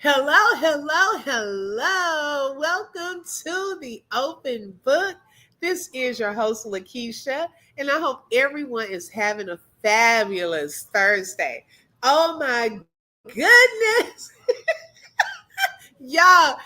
Hello, hello, hello. Welcome to the open book. This is your host, Lakeisha, and I hope everyone is having a fabulous Thursday. Oh my goodness. Y'all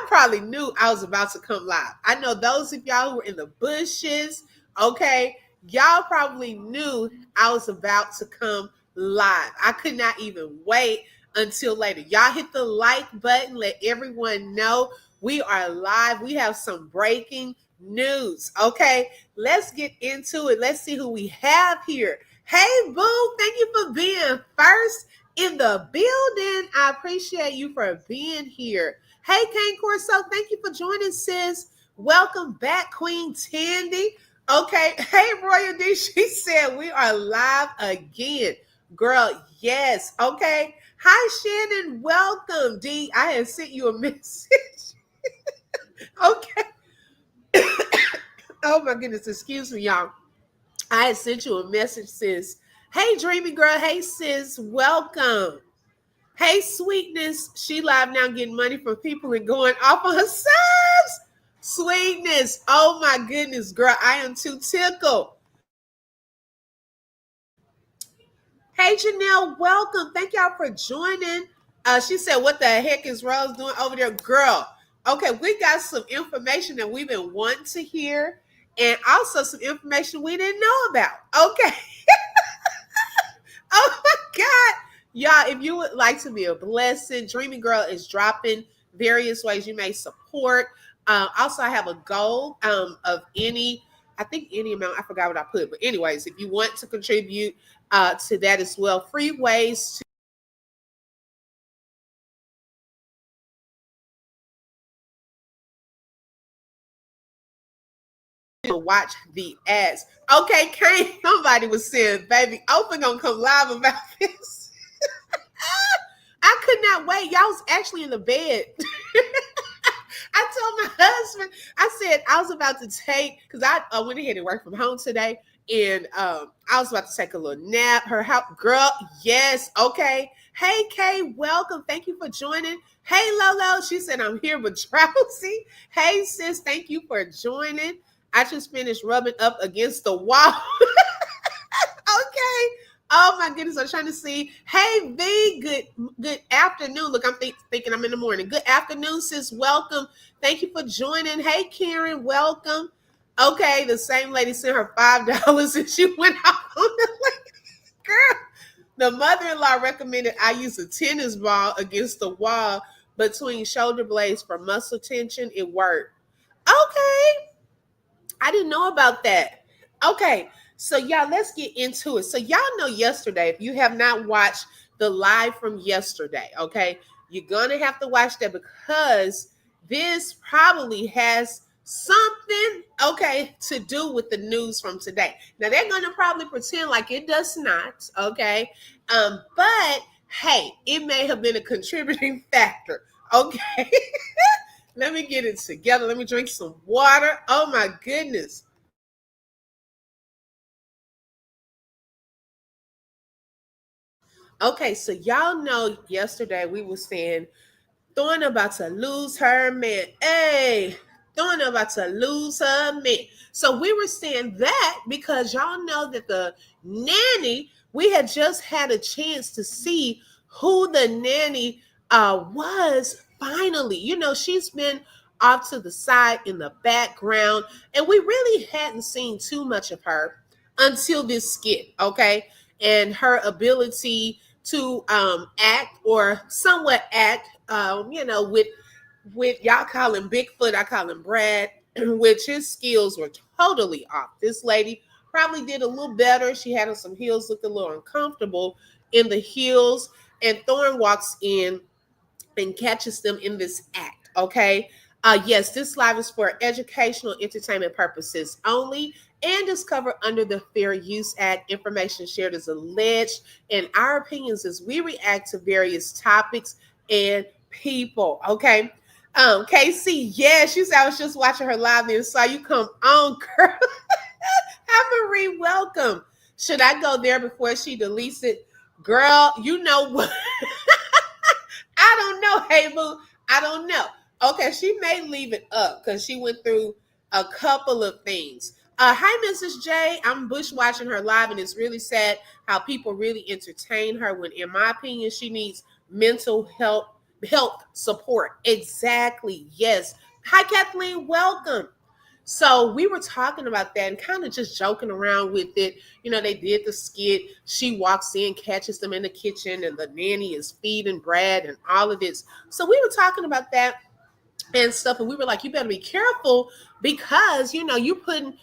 probably knew I was about to come live. I know those of y'all who were in the bushes, okay, y'all probably knew I was about to come live. I could not even wait until later. Y'all hit the like button, let everyone know we are live. We have some breaking news, okay? Let's get into it. Let's see who we have here. Hey, Boo, thank you for being first in the building. I appreciate you for being here. Hey, Kane Corso, thank you for joining, sis. Welcome back, Queen Tandy. Okay, hey, Royal D, she said we are live again. Girl, yes. Okay. Hi, Shannon. Welcome, D. I had sent you a message. Okay. Oh my goodness. Excuse me, y'all. I had sent you a message, sis. Hey, dreamy girl. Hey, sis. Welcome. Hey, sweetness. She live now getting money from people and going off on her subs. Sweetness. Oh my goodness, girl. I am too tickled. Hey, Janelle. Welcome. Thank y'all for joining. She said, what the heck is Rose doing over there? Girl. Okay, we got some information that we've been wanting to hear and also some information we didn't know about. Okay. Oh my God. Y'all, if you would like to be a blessing, Dreamy Girl is dropping various ways you may support. Also, I have a goal of I think any amount, I forgot what I put. But anyways, if you want to contribute to that as well, free ways to watch the ads. Okay, Kane, somebody was saying, baby, Open gonna come live about this. I could not wait. Y'all was actually in the bed. I told my husband, I said I was about to take, because I went ahead and worked from home today, and I was about to take a little nap. Her house, girl, yes, okay. Hey, Kay, welcome. Thank you for joining. Hey, Lolo, she said I'm here but drowsy. Hey, sis, thank you for joining. I just finished rubbing up against the wall. Okay. Oh my goodness, I'm trying to see. Hey V, good afternoon. Look, I'm thinking I'm in the morning. Good afternoon, sis. Welcome. Thank you for joining. Hey Karen, welcome. Okay, the same lady sent her $5 and she went out on the link. Girl. The mother-in-law recommended I use a tennis ball against the wall between shoulder blades for muscle tension. It worked. Okay. I didn't know about that. Okay, so y'all, let's get into it. So y'all know yesterday, if you have not watched the live from yesterday, okay, you're gonna have to watch that because this probably has something, okay, to do with the news from today. Now they're gonna probably pretend like it does not, okay, but hey, it may have been a contributing factor, okay. Let me get it together. Let me drink some water. Oh my goodness. Okay, so y'all know yesterday we were saying Thorn about to lose her man. Hey, Thorn about to lose her man. So we were saying that because y'all know that the nanny, we had just had a chance to see who the nanny was finally. You know, she's been off to the side in the background, and we really hadn't seen too much of her until this skit, okay? And her ability to act or somewhat act with y'all call him Bigfoot, I call him Brad, which his skills were totally off. This lady probably did a little better. She had on some heels, looked a little uncomfortable in the heels, and Thorn walks in and catches them in this act. Okay. Yes, this live is for educational entertainment purposes only and is covered under the Fair Use Act. Information shared is alleged, and our opinions as we react to various topics and people. Okay. KC, yeah, she said I was just watching her live and saw you come on, girl. Hi, Marie, welcome. Should I go there before she deletes it? Girl, you know what? I don't know, hey boo. I don't know. Okay, she may leave it up because she went through a couple of things. Hi, Mrs. J. I'm bush watching her live, and it's really sad how people really entertain her when, in my opinion, she needs mental health support. Exactly. Yes. Hi, Kathleen. Welcome. So we were talking about that and kind of just joking around with it. You know, they did the skit. She walks in, catches them in the kitchen, and the nanny is feeding Brad and all of this. So we were talking about that and stuff, and we were like, you better be careful because, you know, you putting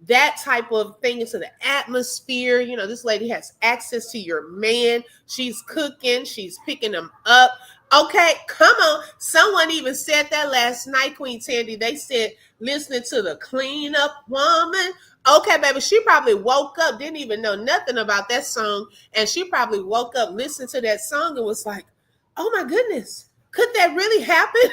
that type of thing into the atmosphere. You know, this lady has access to your man. She's cooking, she's picking them up. Okay, come on. Someone even said that last night, Queen Tandy. They said listening to the cleanup woman. Okay, baby, she probably woke up, didn't even know nothing about that song, and she probably woke up, listened to that song, and was like, oh my goodness, could that really happen?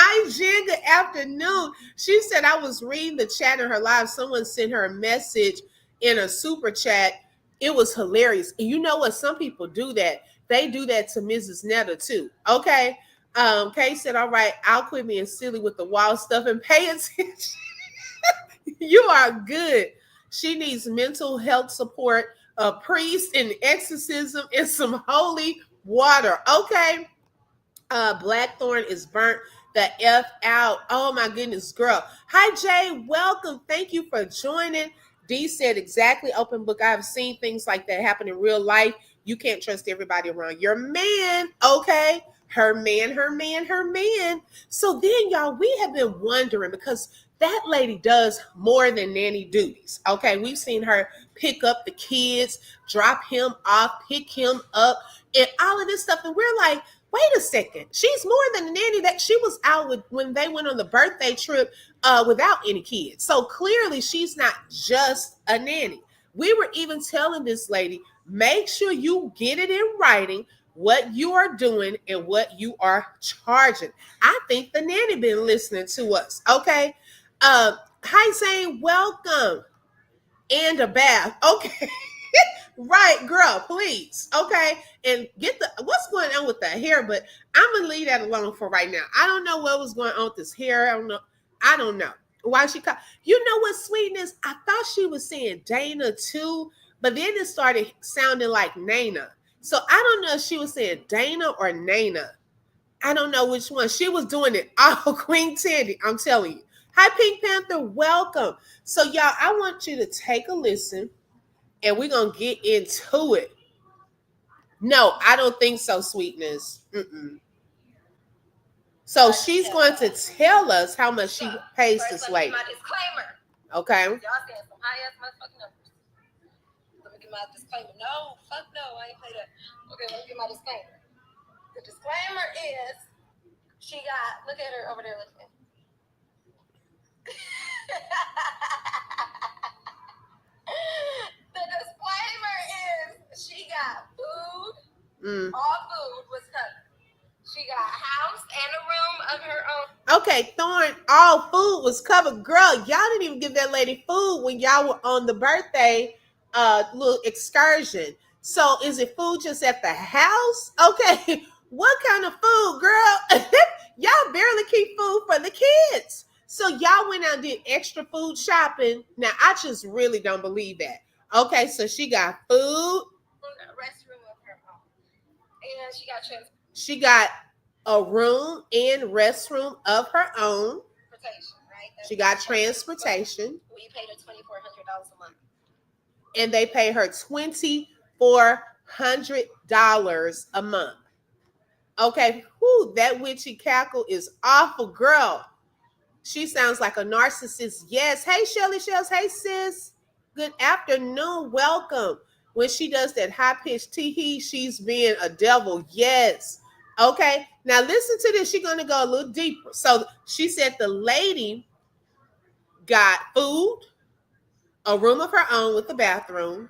Hi, Jen. Good afternoon. She said I was reading the chat in her live. Someone sent her a message in a super chat. It was hilarious. And you know what? Some people do that. They do that to Mrs. Netta too. Okay. Kay said, all right, I'll quit being silly with the wild stuff and pay attention. You are good. She needs mental health support, a priest, and exorcism, and some holy water. Okay. Blackthorn is burnt the F out. Oh my goodness, girl. Hi, Jay. Welcome. Thank you for joining. D said exactly, open book. I've seen things like that happen in real life. You can't trust everybody around your man. Okay. Her man, her man, her man. So then, y'all, we have been wondering because that lady does more than nanny duties. Okay. We've seen her pick up the kids, drop him off, pick him up, and all of this stuff. And we're like, wait a second, she's more than a nanny. That she was out with when they went on the birthday trip without any kids. So clearly she's not just a nanny. We were even telling this lady, make sure you get it in writing what you are doing and what you are charging. I think the nanny been listening to us. Okay. Hi Zane, welcome. And a bath. Okay. Right, girl, please. Okay. And get the what's going on with that hair, but I'm gonna leave that alone for right now. I don't know what was going on with this hair. I don't know. I don't know. Why she called you know what sweetness? I thought she was saying Dana too, but then it started sounding like Nana. So I don't know if she was saying Dana or Nana. I don't know which one. She was doing it all Queen Tandy. I'm telling you. Hi, Pink Panther. Welcome. So, y'all, I want you to take a listen and we're going to get into it. No, I don't think so, sweetness. Mm-mm. So she's going to tell us how much she pays this lady. My disclaimer. Okay. Y'all saying some high ass motherfucking numbers. Let me get my disclaimer. No, fuck no, I ain't play that. Okay, let me get my disclaimer. The disclaimer is she got, look at her over there looking. The disclaimer is she got food. All food was covered. She got a house and a room of her own. Okay, Thorn, all food was covered. Girl, y'all didn't even give that lady food when y'all were on the birthday little excursion. So is it food just at the house? Okay, what kind of food, girl? Y'all barely keep food for the kids. So y'all went out and did extra food shopping. Now, I just really don't believe that. Okay, so she got food. Restroom of her own. And she got a room and restroom of her own. Right? She got transportation. We paid her $2,400 a month. And they pay her $2,400 a month. Okay, whew, that witchy cackle is awful, girl. She sounds like a narcissist. Yes. Hey, Shelly Shells. Hey, sis. Good afternoon. Welcome. When she does that high-pitched tee-hee, she's being a devil. Yes. Okay. Now listen to this. She's going to go a little deeper. So she said the lady got food, a room of her own with a bathroom,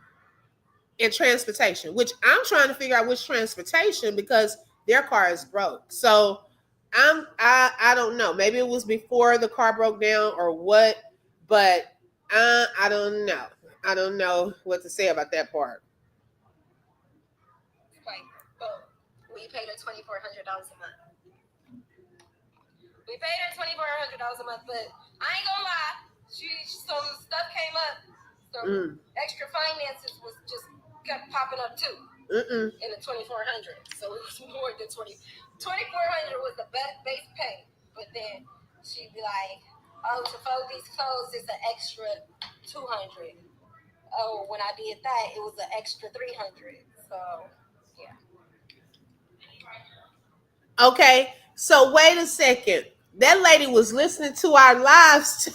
and transportation, which I'm trying to figure out which transportation because their car is broke. So I don't know. Maybe it was before the car broke down or what, but I don't know. I don't know what to say about that part. we paid her $2,400 a month. We paid her $2,400 a month, but I ain't gonna lie, some stuff came up. Some extra finances was just kept popping up too. In the 2,400, so it was more than 2,400 was the base pay, but then she'd be like, "Oh, to fold these clothes is an extra 200. Oh, when I did that, it was an extra 300." So, yeah. Okay, so wait a second. That lady was listening to our lives too.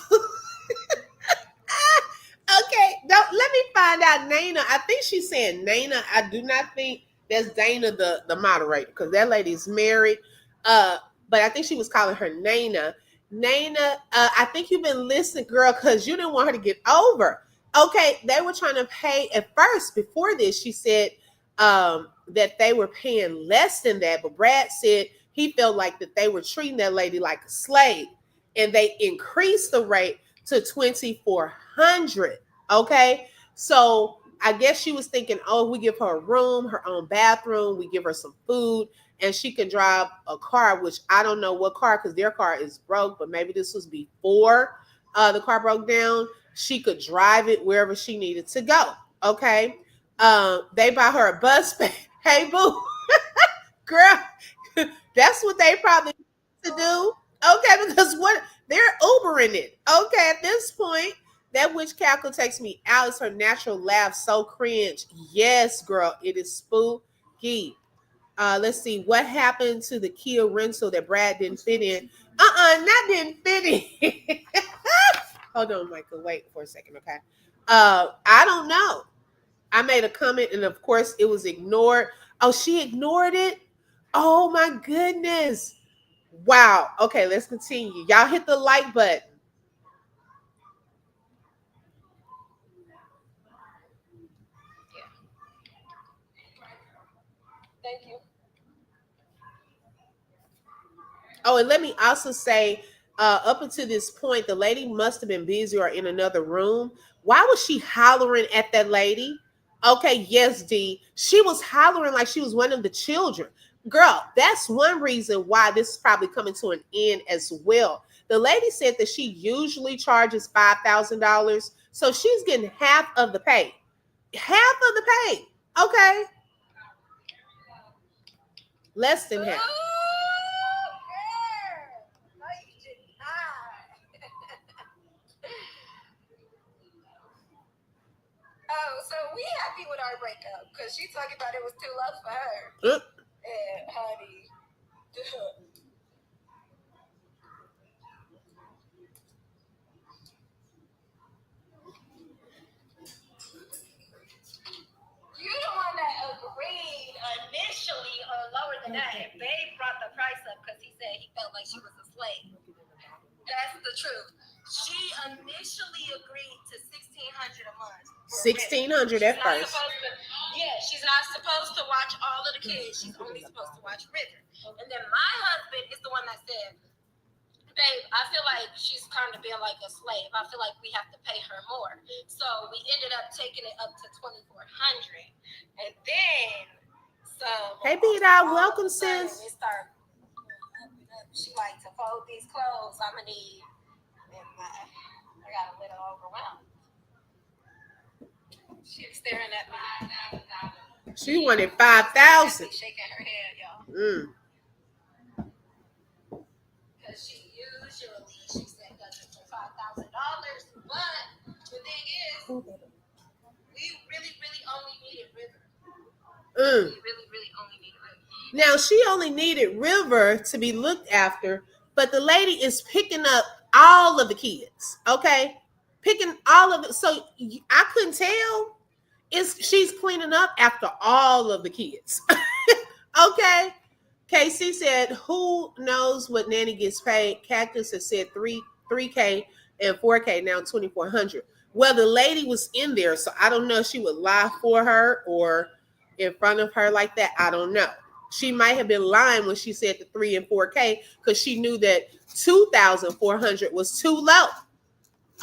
Okay, don't let me find out. Nana, I think she's saying Nana. I do not think that's Dana, the moderator, because that lady's married. But I think she was calling her Nana. Nana, I think you've been listening, girl, because you didn't want her to get over. Okay, they were trying to pay at first. Before this, she said that they were paying less than that, but Brad said he felt like that they were treating that lady like a slave, and they increased the rate to 2,400. Okay, so I guess she was thinking, oh, we give her a room, her own bathroom, we give her some food, and she can drive a car, which I don't know what car, because their car is broke, but maybe this was before the car broke down. She could drive it wherever she needed to go. Okay, they buy her a bus. Hey, boo, girl, that's what they probably need to do. Okay, because what they're Ubering it. Okay, at this point, that witch cackle takes me out. It's her natural laugh, so cringe. Yes, girl, it is spooky. Let's see what happened to the Kia rental that Brad didn't fit in. Not didn't fit in. Hold on, Michael. Wait for a second, okay? I don't know. I made a comment, and of course, it was ignored. Oh, she ignored it. Oh my goodness. Wow. Okay, let's continue. Y'all hit the like button. Yeah. Thank you. Oh, and let me also say, up until this point, the lady must have been busy or in another room. Why was she hollering at that lady? Okay, yes, D. She was hollering like she was one of the children. Girl, that's one reason why this is probably coming to an end as well. The lady said that she usually charges $5,000, so she's getting half of the pay. Half of the pay. Okay, less than half. Oh, so we happy with our breakup because she talking about it was too low for her. And honey, you the one that agreed initially on lower than that, and Babe brought the price up because he said he felt like she was a slave. That's the truth. She initially agreed to $1,600 a month. 1,600 at first. Yeah, she's not supposed to watch all of the kids. She's only supposed to watch River. And then my husband is the one that said, "Babe, I feel like she's kind of being like a slave. I feel like we have to pay her more." So we ended up taking it up to 2,400, and then so. Hey, B-Dot, welcome, sis. It started. She like to fold these clothes. I'm gonna need. And I got a little overwhelmed. She was staring at me. She wanted 5,000. Shaking her head, y'all. Because she said does it for $5,000. But the thing is, we really only needed River. We really only needed River. Now she only needed River to be looked after, but the lady is picking up all of the kids. Okay, picking all of it. So I couldn't tell. She's cleaning up after all of the kids. Okay. KC said, "Who knows what Nanny gets paid?" Cactus has said 3K and 4K, now 2,400. Well, the lady was in there, so I don't know if she would lie for her or in front of her like that. I don't know. She might have been lying when she said the 3 and 4K because she knew that 2,400 was too low.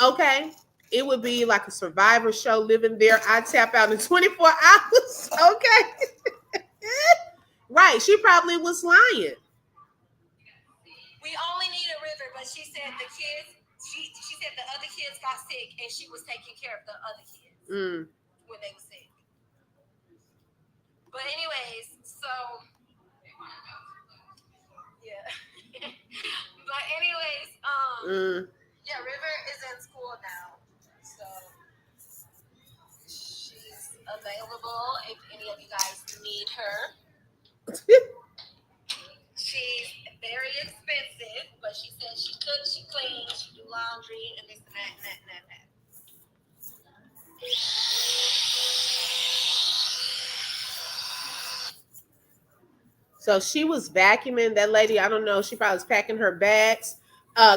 Okay. It would be like a Survivor show living there. I tap out in 24 hours. Okay. Right. She probably was lying. We only need a River, but she said the kids. She said the other kids got sick, and she was taking care of the other kids when they were sick. But anyways, so yeah. But anyways, yeah, River is in school now, so she's available if any of you guys need her. She's very expensive, but she said she cooks, she cleans, she do laundry, and this and that and that and that and that. So she was vacuuming. That lady, I don't know, she probably was packing her bags.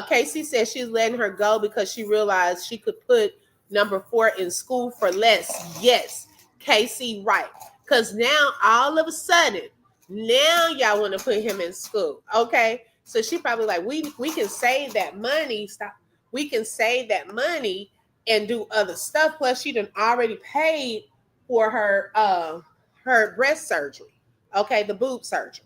Casey said she's letting her go because she realized she could put number 4 in school for less. Yes, Casey, right. Because now all of a sudden, now y'all want to put him in school. Okay. So she probably like, we can save that money. Stop. We can save that money and do other stuff. Plus, she done already paid for her breast surgery. Okay, the boob surgery.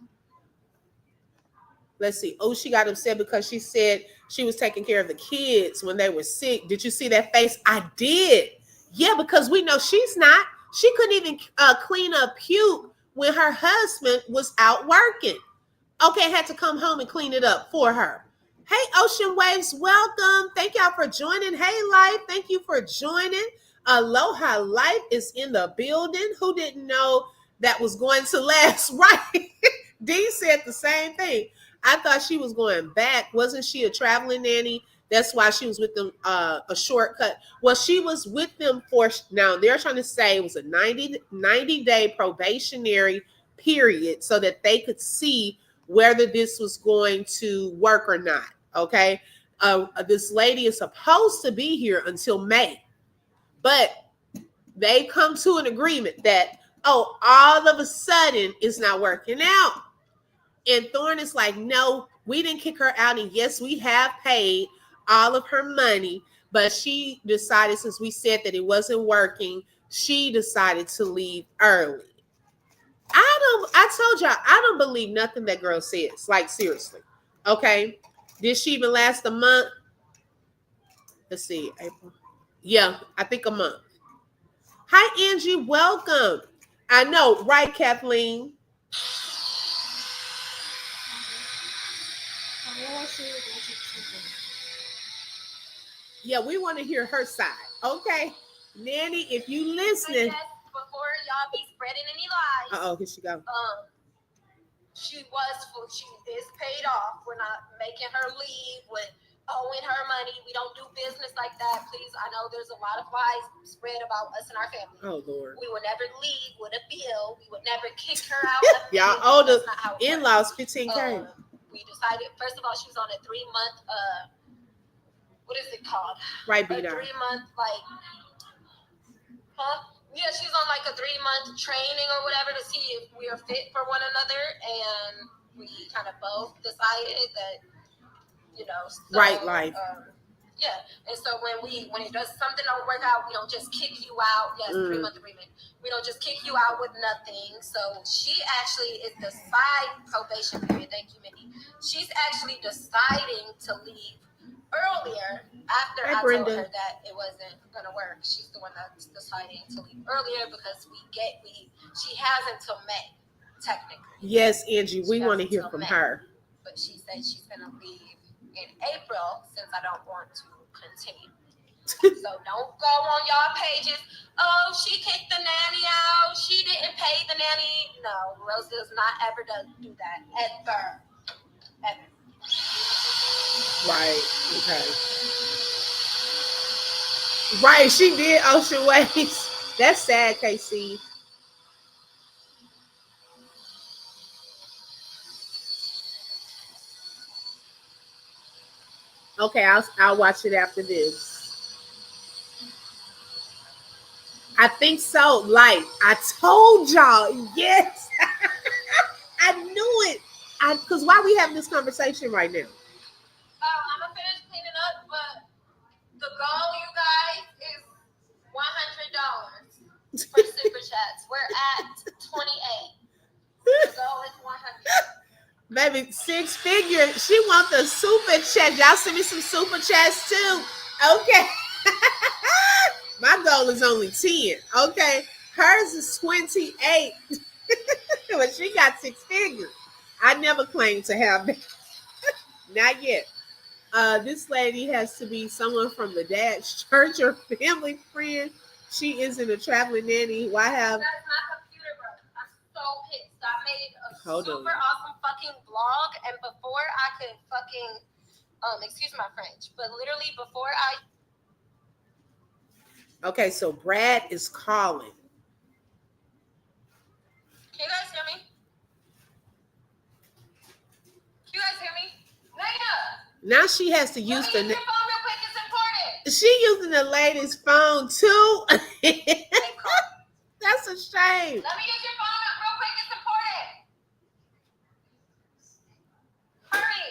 Let's see. Oh, she got upset because she said she was taking care of the kids when they were sick. Did you see that face? I did. Yeah, because we know she's not. She couldn't even clean up puke when her husband was out working. Okay, had to come home and clean it up for her. Hey, Ocean Waves, welcome. Thank y'all for joining. Hey, Life, thank you for joining. Aloha Life is in the building. Who didn't know that was going to last? Right. Dee said the same thing. I thought she was going back. Wasn't she a traveling nanny? That's why she was with them a shortcut. Well, she was with them for, now they're trying to say it was a 90-day probationary period so that they could see whether this was going to work or not. Okay. This lady is supposed to be here until May, but they come to an agreement that, oh, all of a sudden it's not working out. And Thorne is like, no, we didn't kick her out. And yes, we have paid all of her money, but she decided, since we said that it wasn't working, she decided to leave early. I told y'all, I don't believe nothing that girl says. Like, seriously. Okay. Did she even last a month? Let's see. April. Yeah, I think a month. Hi, Angie. Welcome. I know, right, Kathleen? Yeah, we want to hear her side. Okay. Nanny, if you listening. Yes, before y'all be spreading any lies. Uh-oh, here she go. She is paid off. We're not making her leave with owing her money. We don't do business like that. Please, I know there's a lot of lies spread about us and our family. Oh, Lord. We would never leave with a bill. We would never kick her out. Y'all owe the in-laws $15K. We decided, first of all, she was on a 3-month, what is it called? Right, a 3-month, like, yeah, she's on like a 3-month training or whatever to see if we are fit for one another, and we kind of both decided that, you know, so, right, life. Yeah, and so when it does something don't work out, we don't just kick you out. Yes, 3-month agreement. We don't just kick you out with nothing. So she actually is the side probation period. Thank you, Minnie. She's actually deciding to leave earlier after I told her that it wasn't gonna work. She's the one that's deciding to leave earlier because she has until May, technically. Yes, Angie, we want to hear from her. But she said she's gonna leave in April since I don't want to continue. So don't go on y'all pages. Oh, she kicked the nanny out. She didn't pay the nanny. No, Rose does not ever do that. Ever. Right. Okay. Right, she did Ocean Waves. That's sad, KC. Okay, I'll watch it after this. I think so. Like, I told y'all, yes. I knew it. Because why we having this conversation right now? I'm gonna finish cleaning up, but the goal, you guys, is $100 for super chats. We're at 28. The goal is $100. Baby, 6 figure. She want the super chat. Y'all send me some super chats too. Okay. My goal is only 10. Okay. Hers is 28. But she got 6 figures. I never claimed to have that. Not yet. This lady has to be someone from the dad's church or family friend. She isn't a traveling nanny. Why have? That's my computer broke. I'm so pissed. I made a Hold super on. awesome fucking vlog, and before I could fucking excuse my French, but literally before I. Okay, so Brad is calling. Can you guys hear me? Can you guys hear me? Naya! Now she has to use Let me the. use your phone real quick. It's important. She using the lady's phone too. That's a shame. Let me use your phone real quick. It's important. Hurry.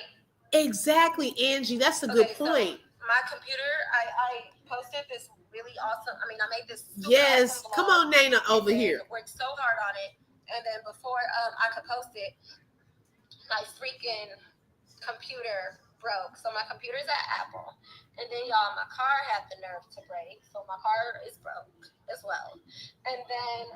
Exactly, Angie. That's a good point. So my computer, I posted this really awesome. I mean, I made this. Yes. Awesome Come on, Nana, over here. Worked so hard on it, and then before I could post it, my freaking computer broke. So my computer's at Apple, and then y'all, my car had the nerve to break, so my car is broke as well. And then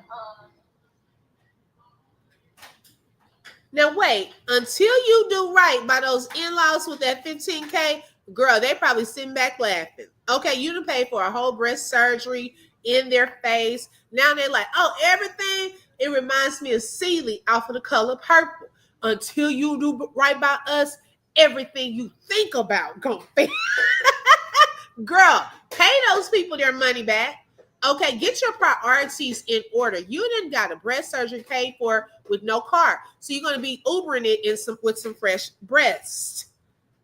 now wait until you do right by those in-laws with that 15K, girl. They probably sitting back laughing. Okay, you done paid for a whole breast surgery in their face. Now they're like, oh, everything. It reminds me of Celie off of The Color Purple. Until you do right by us, everything you think about gonna fail. Girl, pay those people their money back. Okay, get your priorities in order. You didn't got a breast surgery paid for with no car, so you're gonna be Ubering it with some fresh breasts.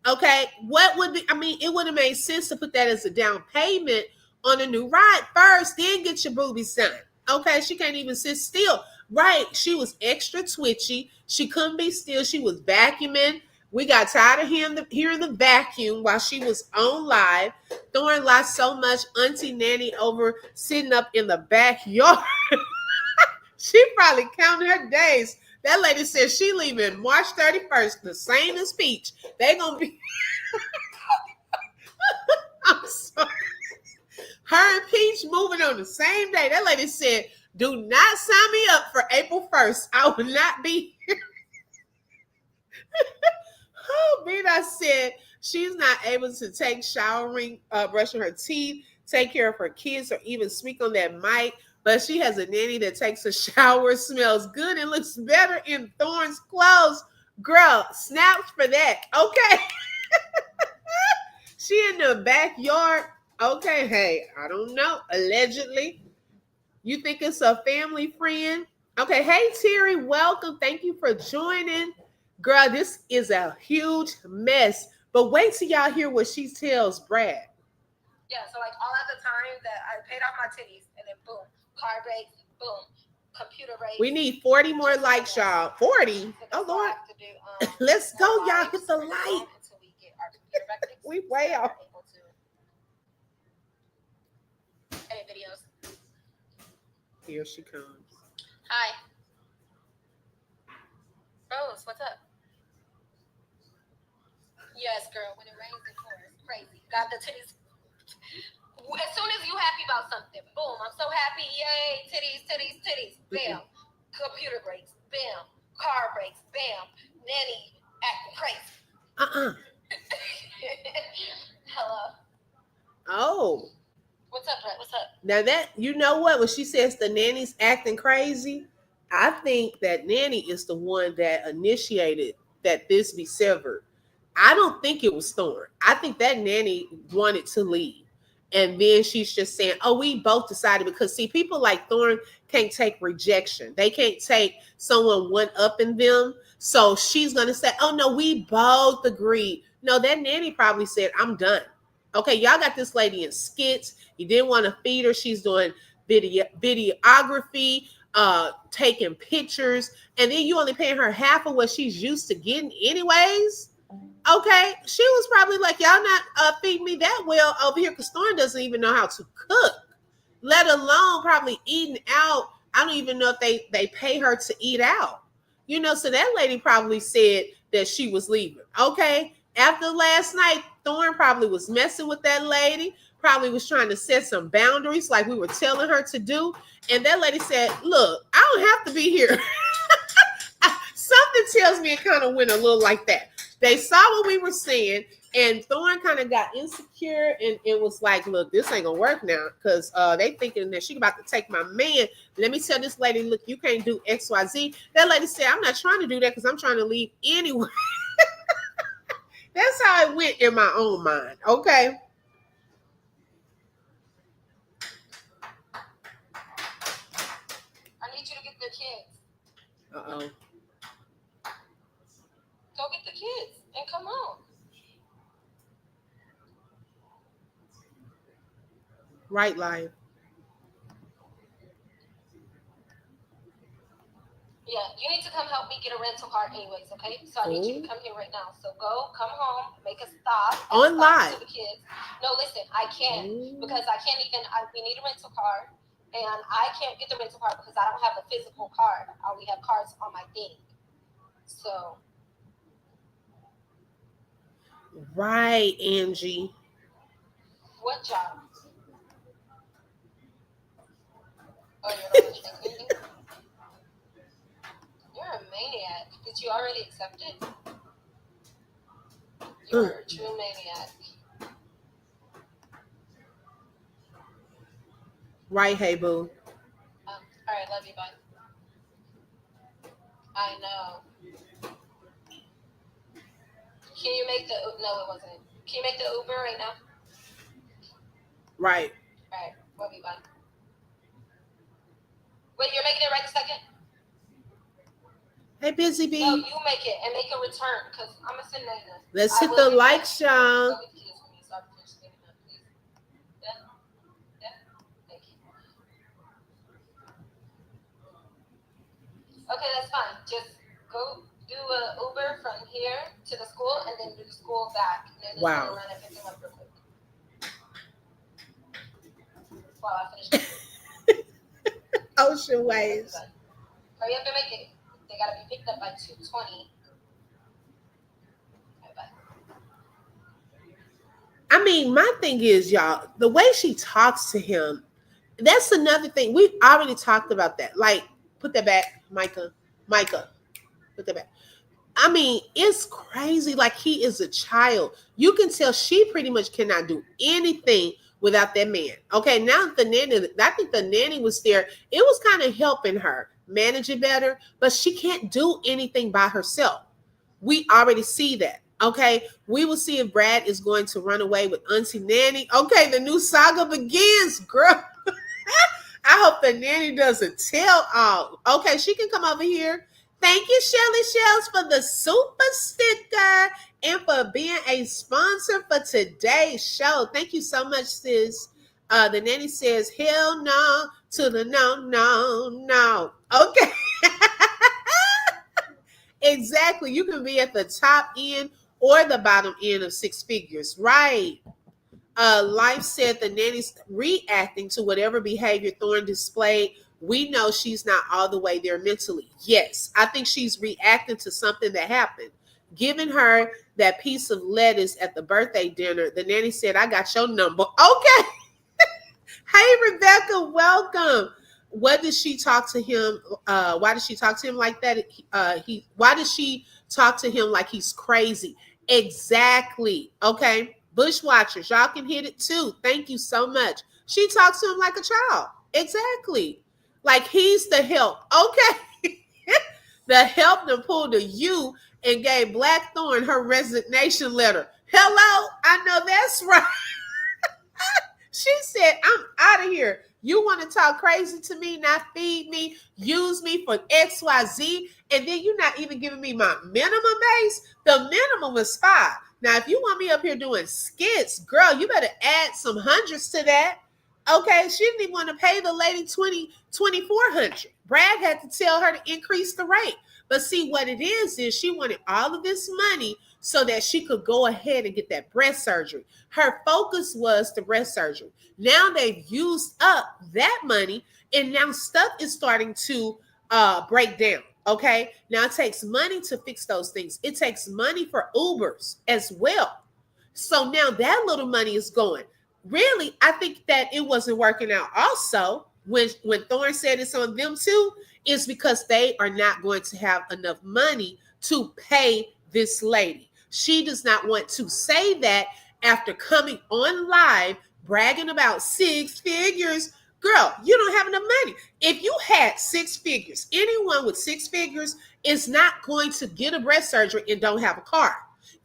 Okay, what would be? I mean, it would have made sense to put that as a down payment on a new ride first, then get your boobies done. Okay, she can't even sit still. Right, she was extra twitchy. She couldn't be still. She was vacuuming. We got tired of hearing the vacuum while she was on live. Thorne lost so much. Auntie Nanny over sitting up in the backyard. She probably counted her days. That lady said she leaving March 31st, the same as Peach. They gonna be. I'm sorry. Her and Peach moving on the same day. That lady said, "Do not sign me up for April 1st. I will not be here." Oh, Bina said she's not able to take showering, brushing her teeth, take care of her kids, or even speak on that mic. But she has a nanny that takes a shower, smells good, and looks better in Thorne's clothes. Girl, snaps for that. Okay. She in the backyard. Okay, hey, I don't know. Allegedly. You think it's a family friend? Okay, hey Terry, welcome. Thank you for joining. Girl, this is a huge mess. But wait till y'all hear what she tells Brad. Yeah, so like all at the time that I paid off my titties, and then boom, car breaks, boom, computer breaks. We need 40 more likes, y'all. 40? Oh, Lord. Let's go, y'all. Hit the light. Until we get our computer back fixed. We way off. Edit videos. Here she comes. Hi. Rose, what's up? Yes, girl, when it rains, it pours. Crazy. Got the titties. As soon as you happy about something, boom, I'm so happy. Yay, titties, titties, titties. Bam. Computer breaks. Bam. Car breaks. Bam. Nanny acting crazy. Hello. Oh. What's up, Brett? What's up? Now that, you know what, when she says the nanny's acting crazy, I think that Nanny is the one that initiated that this be severed. I don't think it was Thorne. I think that Nanny wanted to leave. And then she's just saying, oh, we both decided, because see, people like Thorne can't take rejection. They can't take someone one up in them. So she's going to say, oh, no, we both agreed. No, that Nanny probably said, I'm done. Okay, y'all got this lady in skits. You didn't want to feed her. She's doing videography, taking pictures, and then you only paying her half of what she's used to getting anyways. Okay, she was probably like, y'all not feeding me that well over here, because Thorne doesn't even know how to cook, let alone probably eating out. I don't even know if they pay her to eat out. So that lady probably said that she was leaving. Okay. After last night, Thorne probably was messing with that lady, probably was trying to set some boundaries like we were telling her to do. And that lady said, look, I don't have to be here. Something tells me it kind of went a little like that. They saw what we were saying, and Thorne kind of got insecure, and it was like, look, this ain't gonna work now, because they thinking that she about to take my man. Let me tell this lady, look, you can't do XYZ. That lady said, I'm not trying to do that because I'm trying to leave anyway. That's how it went in my own mind. Okay. I need you to get the kids. Uh-oh. Go get the kids and come on. Right, live. Yeah, you need to come help me get a rental car anyways, okay? So I need you to come here right now. So come home, make a stop. On live. To the kids. No, listen, I can't because I can't even, we need a rental car and I can't get the rental car because I don't have a physical card. I only have cards on my thing. So. Right, Angie. What job? Oh, you're not checking? You're a maniac. Did you already accept it? You're a true maniac. Right, hey boo. All right, love you, bye. I know. Can you make the... No, it wasn't. Can you make the Uber right now? Right. All right, love you, bye. Wait, you're making it right this second? Hey, Busy Bee. No, you make it and make a return because I'm going to send Nana. Let's hit the like, Sean. Okay, that's fine. Just go do an Uber from here to the school and then do the school back. And then wow. Run and pick them up real quick. Wow, I finished. Ocean waves. Hurry up and make it. They gotta be picked up by 2:20. I mean, my thing is, y'all, the way she talks to him, that's another thing. We already talked about that. Like, put that back, Micah. Put that back. I mean, it's crazy. Like, he is a child. You can tell she pretty much cannot do anything without that man. Okay, now the nanny, I think the nanny was there. It was kind of helping her manage it better, but she can't do anything by herself. We already see that. Okay, we will see if Brad is going to run away with Auntie Nanny. Okay, the new saga begins, girl. I hope the nanny doesn't tell all. Okay, she can come over here. Thank you, Shelly Shells, for the super sticker and for being a sponsor for today's show. Thank you so much, sis. The nanny says, hell no to the no. Okay. Exactly. You can be at the top end or the bottom end of six figures. Right. Life said the nanny's reacting to whatever behavior Thorne displayed. We know she's not all the way there mentally. Yes, I think she's reacting to something that happened. Giving her that piece of lettuce at the birthday dinner, the nanny said, I got your number. Okay. Hey, Rebecca, welcome. What did she talk to him? Why did she talk to him like that? Why did she talk to him like he's crazy? Exactly. Okay. Bushwatchers, y'all can hit it too. Thank you so much. She talks to him like a child. Exactly. Like he's the help. Okay. The help to pull the U and gave Blackthorn her resignation letter. Hello? I know that's right. She said, I'm out of here. You want to talk crazy to me, not feed me, use me for XYZ, and then you're not even giving me my minimum base? The minimum is 5. Now, if you want me up here doing skits, girl, you better add some hundreds to that. Okay, she didn't even want to pay the lady $2,400. Brad had to tell her to increase the rate. But see, what it is she wanted all of this money so that she could go ahead and get that breast surgery. Her focus was the breast surgery. Now they've used up that money, and now stuff is starting to break down. Okay. Now it takes money to fix those things. It takes money for Ubers as well. So now that little money is going. Really, I think that it wasn't working out. Also, when Thorne said it's on them too, is because they are not going to have enough money to pay this lady. She does not want to say that after coming on live bragging about six figures. Girl, you don't have enough money. If you had six figures, anyone with six figures is not going to get a breast surgery and don't have a car.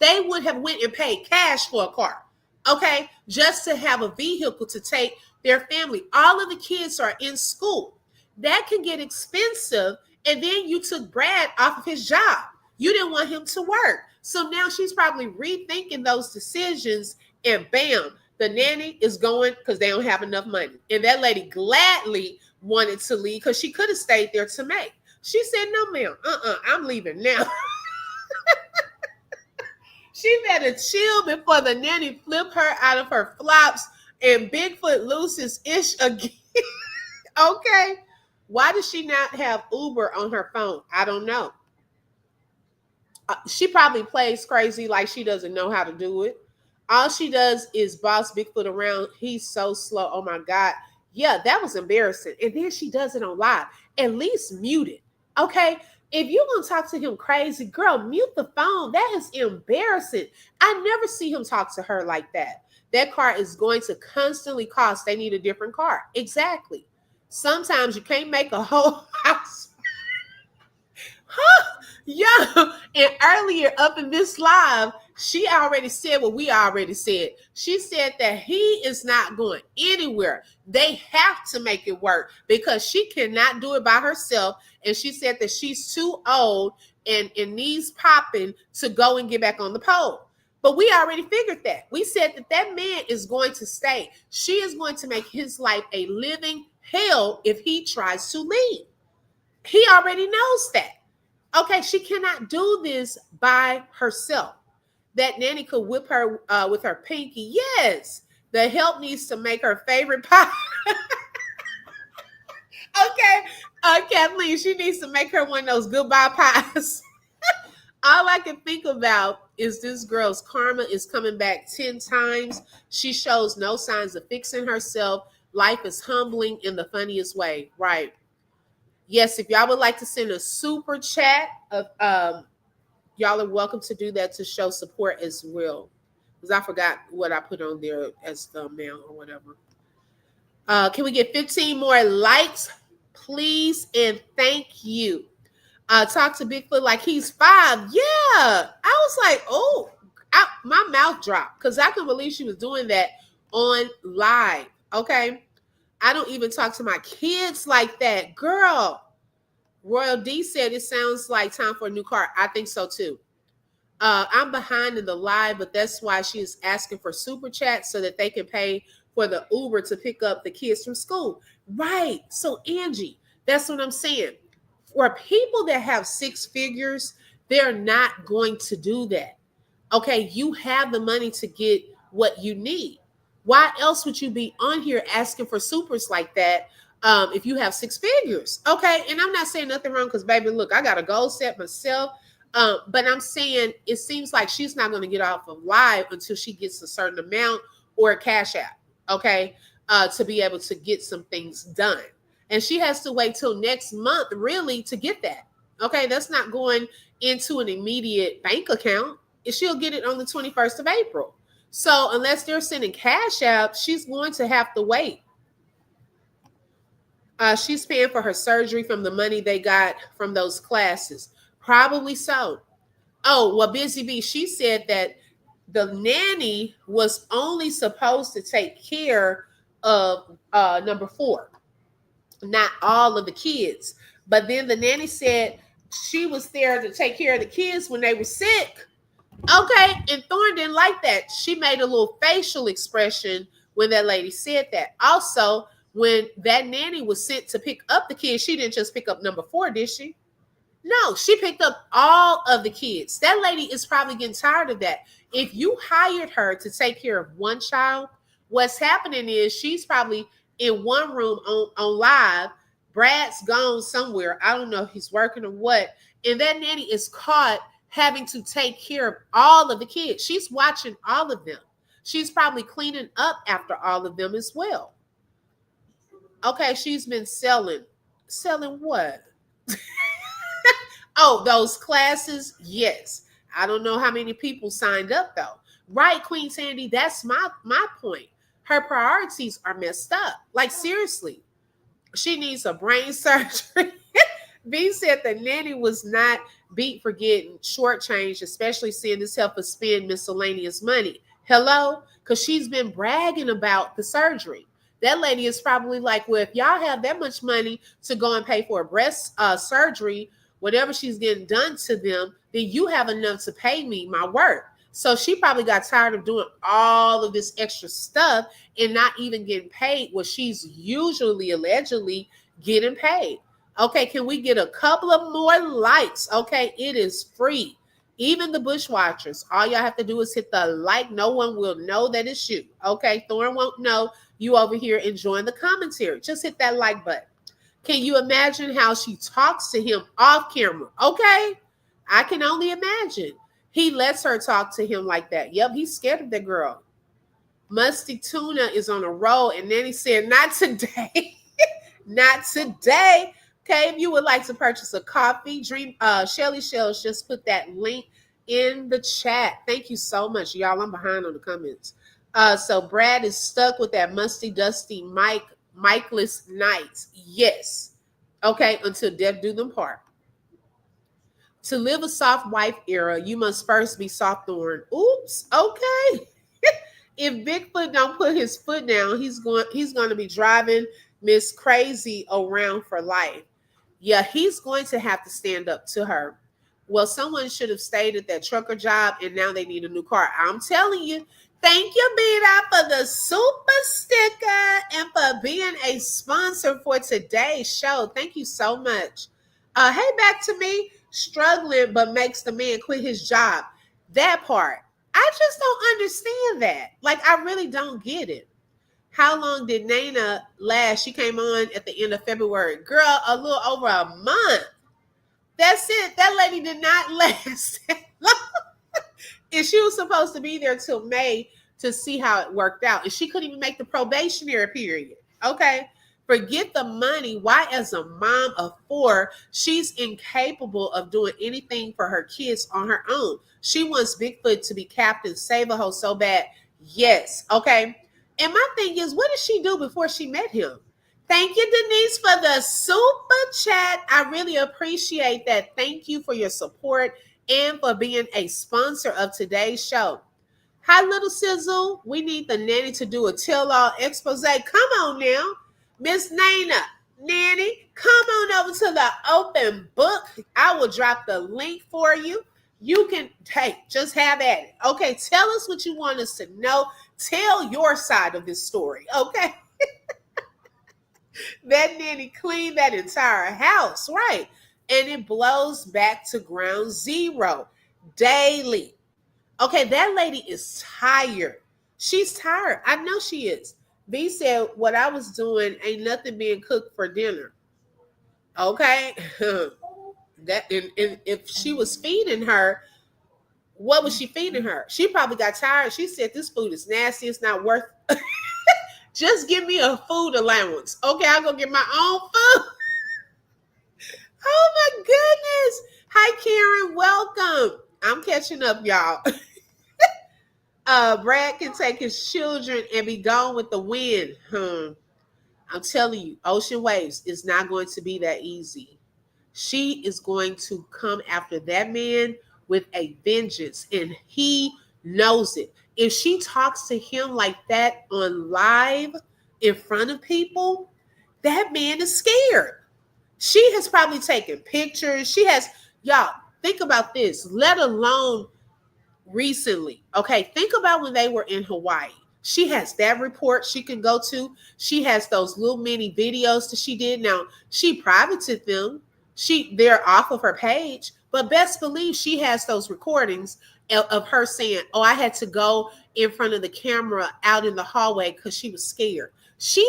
They would have went and paid cash for a car, okay, just to have a vehicle to take their family. All of the kids are in school. That can get expensive. And then you took Brad off of his job. You didn't want him to work. So now she's probably rethinking those decisions, and bam, the nanny is going because they don't have enough money. And that lady gladly wanted to leave because she could have stayed there to make. She said, no, ma'am, I'm leaving now. She better chill before the nanny flip her out of her flops and Bigfoot loses ish again. Okay. Why does she not have Uber on her phone? I don't know. She probably plays crazy like she doesn't know how to do it. All she does is boss Bigfoot around. He's so slow. Oh my God. Yeah, that was embarrassing. And then she does it on live. At least mute it. Okay. If you're going to talk to him crazy, girl, mute the phone. That is embarrassing. I never see him talk to her like that. That car is going to constantly cost. They need a different car. Exactly. Sometimes you can't make a whole house. Yeah. And earlier up in this live, she already said what we already said. She said that he is not going anywhere. They have to make it work because she cannot do it by herself. And she said that she's too old and needs popping to go and get back on the pole. But we already figured that. We said that that man is going to stay. She is going to make his life a living hell if he tries to leave. He already knows that. Okay, she cannot do this by herself. That nanny could whip her with her pinky. Yes, the help needs to make her favorite pie. Okay, Kathleen, she needs to make her one of those goodbye pies. All I can think about is this girl's karma is coming back 10 times. She shows no signs of fixing herself. Life is humbling in the funniest way. Right. Yes, if y'all would like to send a super chat of y'all are welcome to do that to show support as well. Because I forgot what I put on there as the amount or whatever. Can we get 15 more likes, please? And thank you. Talk to Bigfoot like he's 5. Yeah. I was like, oh, my mouth dropped because I couldn't believe she was doing that on live. Okay. I don't even talk to my kids like that. Girl. Royal D said it sounds like time for a new car. I think so too. I'm behind in the live, but that's why she is asking for super chat so that they can pay for the Uber to pick up the kids from school. Right. So Angie, that's what I'm saying. For people that have 6 figures, they're not going to do that. Okay. You have the money to get what you need. Why else would you be on here asking for supers like that? If you have 6 figures, okay. And I'm not saying nothing wrong because, baby, look, I got a goal set myself. But I'm saying it seems like she's not going to get off of live until she gets a certain amount or a cash app, okay, to be able to get some things done. And she has to wait till next month, really, to get that. Okay, that's not going into an immediate bank account. She'll get it on the 21st of April. So unless they're sending cash out, she's going to have to wait. She's paying for her surgery from the money they got from those classes. Probably so. Oh, well, Busy Bee, she said that the nanny was only supposed to take care of number 4, not all of the kids. But then the nanny said she was there to take care of the kids when they were sick. Okay, and Thorne didn't like that. She made a little facial expression when that lady said that. Also, when that nanny was sent to pick up the kids, she didn't just pick up number 4, did she? No, she picked up all of the kids. That lady is probably getting tired of that. If you hired her to take care of one child, what's happening is she's probably in one room on live Brad's gone somewhere. I don't know if he's working or what. And that nanny is caught having to take care of all of the kids. She's watching all of them. She's probably cleaning up after all of them as well. Okay, she's been selling. Selling what? Oh, those classes? Yes. I don't know how many people signed up though. Right, Queen Sandy, that's my point. Her priorities are messed up. Like seriously. She needs a brain surgery. B said the nanny was not beat for getting shortchanged, especially seeing this help her spend miscellaneous money. Hello? Because she's been bragging about the surgery. That lady is probably like, well, if y'all have that much money to go and pay for a breast surgery, whatever she's getting done to them, then you have enough to pay me my work. So she probably got tired of doing all of this extra stuff and not even getting paid what she's usually allegedly getting paid. Okay, can we get a couple of more likes? Okay, it is free. Even the bushwatchers, all y'all have to do is hit the like. No one will know that it's you. Okay, Thorn won't know you over here enjoying the commentary. Just hit that like button. Can you imagine how she talks to him off camera? Okay, I can only imagine. He lets her talk to him like that. Yep, he's scared of that girl. Musty Tuna is on a roll, and then he said, not today. Not today. Okay, if you would like to purchase a coffee, Dream Shelly Shells just put that link in the chat. Thank you so much, y'all. I'm behind on the comments. So Brad is stuck with that musty, dusty Mikeless nights. Yes. Okay, until death do them part. To live a soft wife era, you must first be soft thorn. Oops. Okay. If Bigfoot don't put his foot down, he's going to be driving Miss Crazy around for life. Yeah, he's going to have to stand up to her. Well, someone should have stayed at that trucker job and now they need a new car. I'm telling you. Thank you, Beta, for the super sticker and for being a sponsor for today's show. Thank you so much. Hey, back to me. Struggling but makes the man quit his job. That part. I just don't understand that. Like, I really don't get it. How long did Nana last? She came on at the end of February. Girl, a little over a month. That's it. That lady did not last that long. And she was supposed to be there till May to see how it worked out. And she couldn't even make the probationary period. Okay. Forget the money. Why, as a mom of 4, she's incapable of doing anything for her kids on her own. She wants Bigfoot to be captain, save a hoe so bad. Yes. Okay. And my thing is, what did she do before she met him? Thank you, Denise, for the super chat. I really appreciate that. Thank you for your support and for being a sponsor of today's show. Hi, Little Sizzle. We need the nanny to do a tell-all expose. Come on now. Miss Nanny, come on over to the open book. I will drop the link for you. You can just have at it. Okay, tell us what you want us to know. Tell your side of this story, okay? That nanny cleaned that entire house, right? And it blows back to ground zero daily. Okay, that lady is tired. She's tired. I know she is. B said, what I was doing ain't nothing being cooked for dinner. Okay? That and if she was feeding her, what was she feeding her? She probably got tired. She said, this food is nasty. It's not worth just give me a food allowance. Okay, I'll go get my own food. Oh my goodness. Hi, Karen. Welcome. I'm catching up, y'all. Brad can take his children and be gone with the wind. I'm telling you, Ocean Waves is not going to be that easy. She is going to come after that man with a vengeance, and he knows it. If she talks to him like that on live in front of people, that man is scared. She has probably taken pictures. She has, y'all, think about this, let alone recently. Okay, think about when they were in Hawaii. She has that report she can go to. She has those little mini videos that she did. Now, she privated them. They're off of her page, but best believe she has those recordings of her saying, oh, I had to go in front of the camera out in the hallway because she was scared. She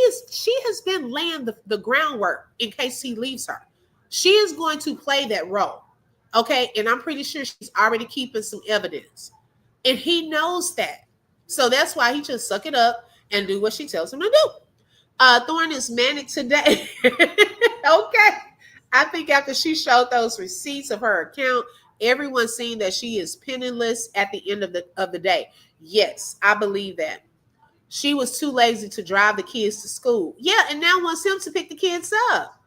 has been laying the groundwork in case he leaves her. She is going to play that role. Okay. And I'm pretty sure she's already keeping some evidence. And he knows that. So that's why he just suck it up and do what she tells him to do. Thorne is manic today. Okay. I think after she showed those receipts of her account, everyone's seen that she is penniless at the end of the day. Yes, I believe that. She was too lazy to drive the kids to school. Yeah, and now wants him to pick the kids up.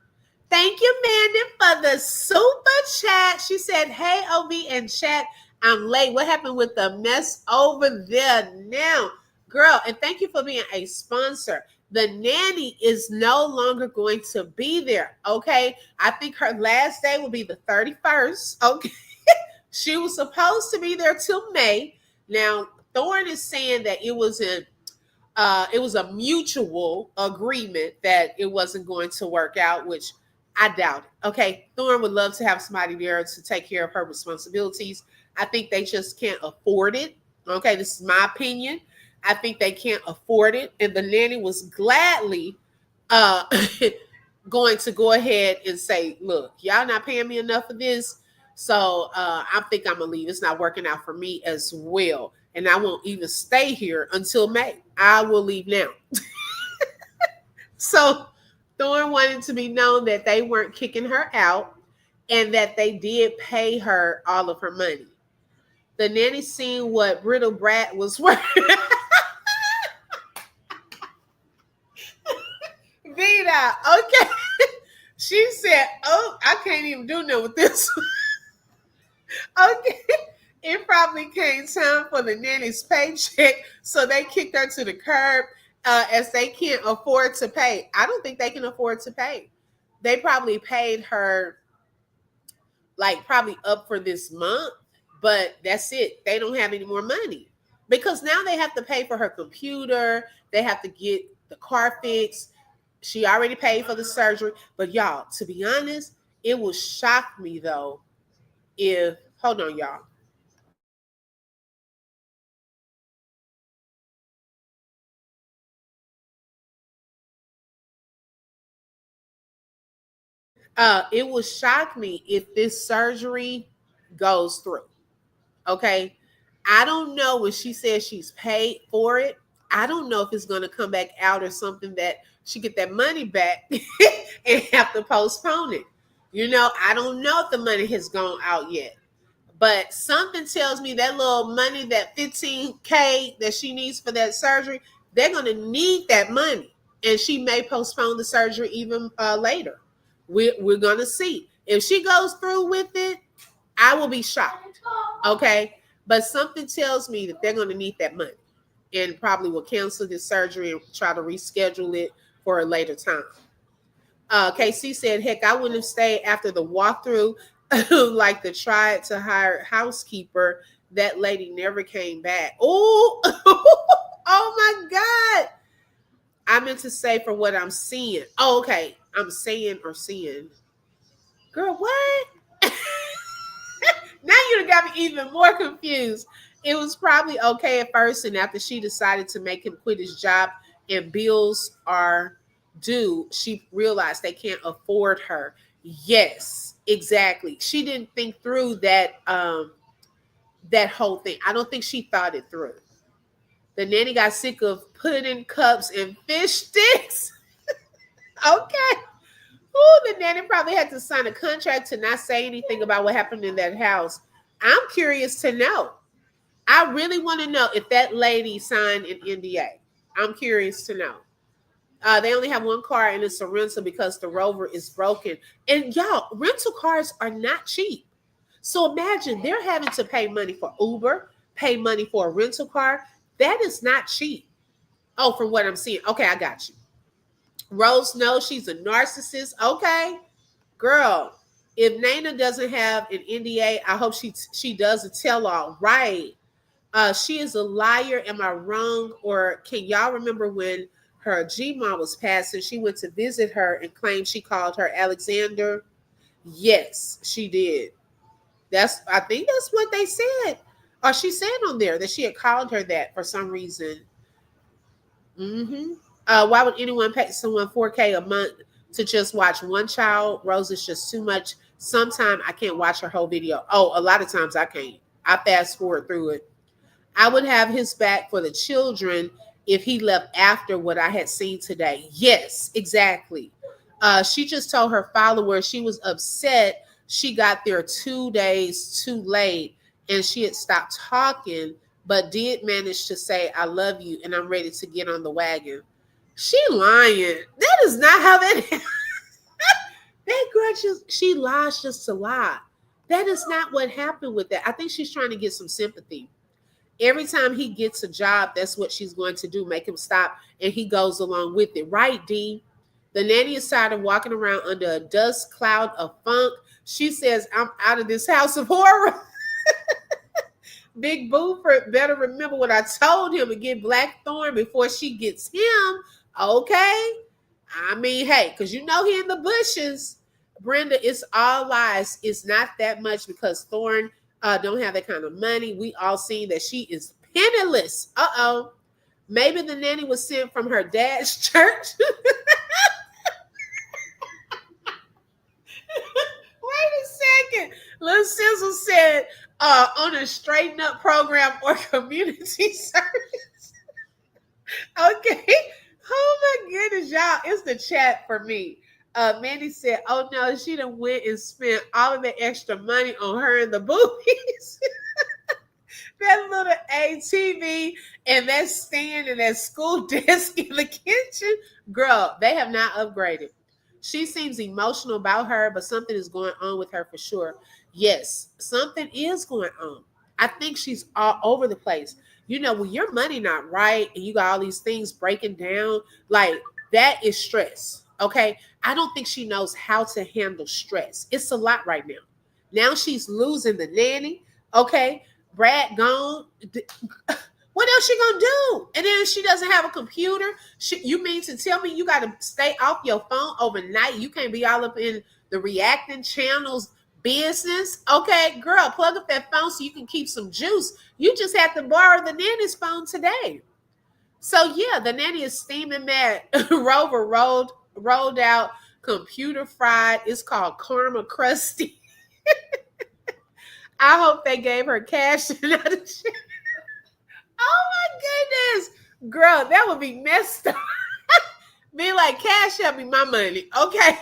Thank you, Mandy, for the super chat. She said, "Hey, OB and chat, I'm late. What happened with the mess over there now, girl?" And thank you for being a sponsor. The nanny is no longer going to be there. Okay, I think her last day will be the 31st. Okay, she was supposed to be there till May. Now Thorne is saying that it was a mutual agreement that it wasn't going to work out, which I doubt it. Okay, Thorne would love to have somebody there to take care of her responsibilities. I think they just can't afford it. Okay, this is my opinion. I think they can't afford it, and the nanny was gladly uh, going to go ahead and say, "Look, y'all not paying me enough for this, so I think I'm gonna leave. It's not working out for me as well, and I won't even stay here until May. I will leave now." So Thorne wanted to be known that they weren't kicking her out and that they did pay her all of her money. The nanny seen what Brittle Brat was worth. Vida, okay. She said, "Oh, I can't even do nothing with this." Okay. It probably came time for the nanny's paycheck, so they kicked her to the curb as they can't afford to pay. I don't think they can afford to pay. They probably paid her like probably up for this month, but that's it. They don't have any more money because now they have to pay for her computer. They have to get the car fixed. She already paid for the surgery. But y'all, to be honest, it would shock me though if, hold on, y'all. It would shock me if this surgery goes through. Okay. I don't know when she says she's paid for it. I don't know if it's going to come back out or something that she get that money back and have to postpone it. I don't know if the money has gone out yet. But something tells me that little money, that 15K that she needs for that surgery, they're going to need that money. And she may postpone the surgery even later. We're going to see. If she goes through with it, I will be shocked. Okay. But something tells me that they're going to need that money and probably will cancel this surgery and try to reschedule it for a later time. KC said, "Heck, I wouldn't have stayed after the walkthrough like the tried to hire housekeeper. That lady never came back." Oh, oh my God. I meant to say for what I'm seeing. Oh, okay. I'm saying or seeing. Girl, what? Now you got me even more confused. It was probably okay at first, and after she decided to make him quit his job and bills are due, she realized they can't afford her. Yes, exactly. She didn't think through that whole thing. I don't think she thought it through. The nanny got sick of pudding cups and fish sticks. Okay. Ooh, the nanny probably had to sign a contract to not say anything about what happened in that house. I'm curious to know. I really want to know if that lady signed an NDA. I'm curious to know. They only have one car and it's a rental because the Rover is broken. And y'all, rental cars are not cheap. So imagine they're having to pay money for Uber, pay money for a rental car. That is not cheap. Oh, from what I'm seeing. Okay, I got you. Rose knows she's a narcissist. Okay, girl. If Nana doesn't have an NDA, I hope she does a tell all. Right. She is a liar. Am I wrong? Or can y'all remember when her Gma was passing? She went to visit her and claimed she called her Alexander. Yes, she did. I think that's what they said. Or she said on there that she had called her that for some reason. Mm-hmm. Why would anyone pay someone 4K a month to just watch one child? Rose is just too much. Sometimes I can't watch her whole video. Oh, a lot of times I can't. I fast forward through it. I would have his back for the children if he left after what I had seen today. Yes, exactly. She just told her followers she was upset she got there 2 days too late and she had stopped talking, but did manage to say, I love you and I'm ready to get on the wagon. She lying. That is not how that that girl just she lies just to lie. That is not what happened with that. I think she's trying to get some sympathy. Every time he gets a job, that's what she's going to do, make him stop, and he goes along with it. Right, D? The nanny is tired of walking around under a dust cloud of funk. She says, I'm out of this house of horror. Big Buford better remember what I told him and get Blackthorn before she gets him. Okay? I mean, hey, because you know he in the bushes. Brenda, it's all lies. It's not that much because Thorn don't have that kind of money. We all seen that she is penniless. Uh-oh. Maybe the nanny was sent from her dad's church. Wait a second. Little Sizzle said on a straighten up program or community service. Okay. Oh my goodness, y'all. It's the chat for me. Mandy said, oh no, she done went and spent all of the extra money on her and the boobies. That little ATV and that stand and that school desk in the kitchen. Girl, they have not upgraded. She seems emotional about her, but something is going on with her for sure. Yes, something is going on. I think she's all over the place. You know, when your money not right and you got all these things breaking down, like that is stress. Okay. I don't think she knows how to handle stress. It's a lot right now. Now she's losing the nanny. Okay. Brad gone. What else she gonna do? And then she doesn't have a computer. You mean to tell me you got to stay off your phone overnight? You can't be all up in the reacting channels business. Okay, girl, plug up that phone so you can keep some juice. You just have to borrow the nanny's phone today. So yeah, the nanny is steaming mad. Rover rolled out, computer fried. It's called Karma Krusty. I hope they gave her cash and not a check. Oh my goodness. Girl, that would be messed up. Be like, cash up me my money. Okay.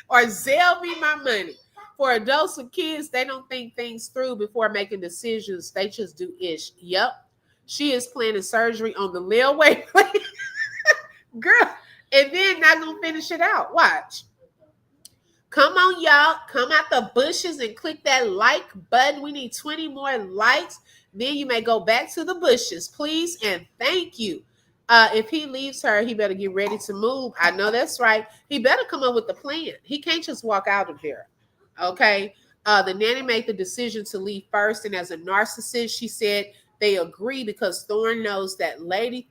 Or Zelle me my money. For adults with kids, they don't think things through before making decisions. They just do ish. Yep. She is planning surgery on the railway plan. Girl. And then not gonna finish it out. Watch. Come on, y'all. Come out the bushes and click that like button. We need 20 more likes. Then you may go back to the bushes, please, and thank you. If he leaves her, he better get ready to move. I know that's right. He better come up with a plan. He can't just walk out of there. Okay. The nanny made the decision to leave first, and as a narcissist, she said they agree because Thorne knows that lady,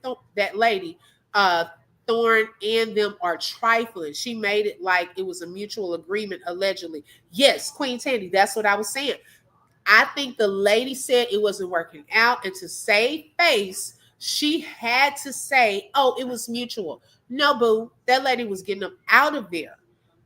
Thorne and them are trifling. She made it like it was a mutual agreement, allegedly. Yes, Queen Tandy, that's what I was saying. I think the lady said it wasn't working out, and to save face, she had to say, oh, it was mutual. No, boo, that lady was getting them out of there.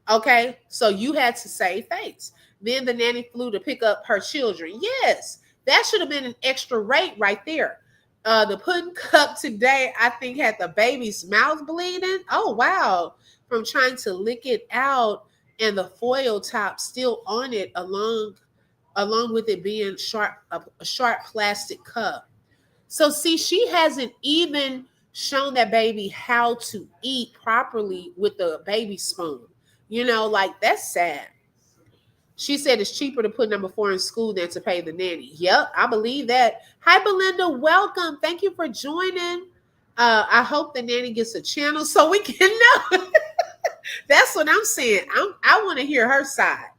Okay, so you had to save face. Then the nanny flew to pick up her children. Yes, that should have been an extra rate right there. The pudding cup today, I think, had the baby's mouth bleeding. Oh, wow. From trying to lick it out and the foil top still on it along with it being a sharp plastic cup. So see, she hasn't even shown that baby how to eat properly with the baby spoon. You know, like that's sad. She said it's cheaper to put number 4 in school than to pay the nanny. Yep, I believe that. Hi, Belinda. Welcome. Thank you for joining. I hope the nanny gets a channel so we can know. That's what I'm saying. I want to hear her side.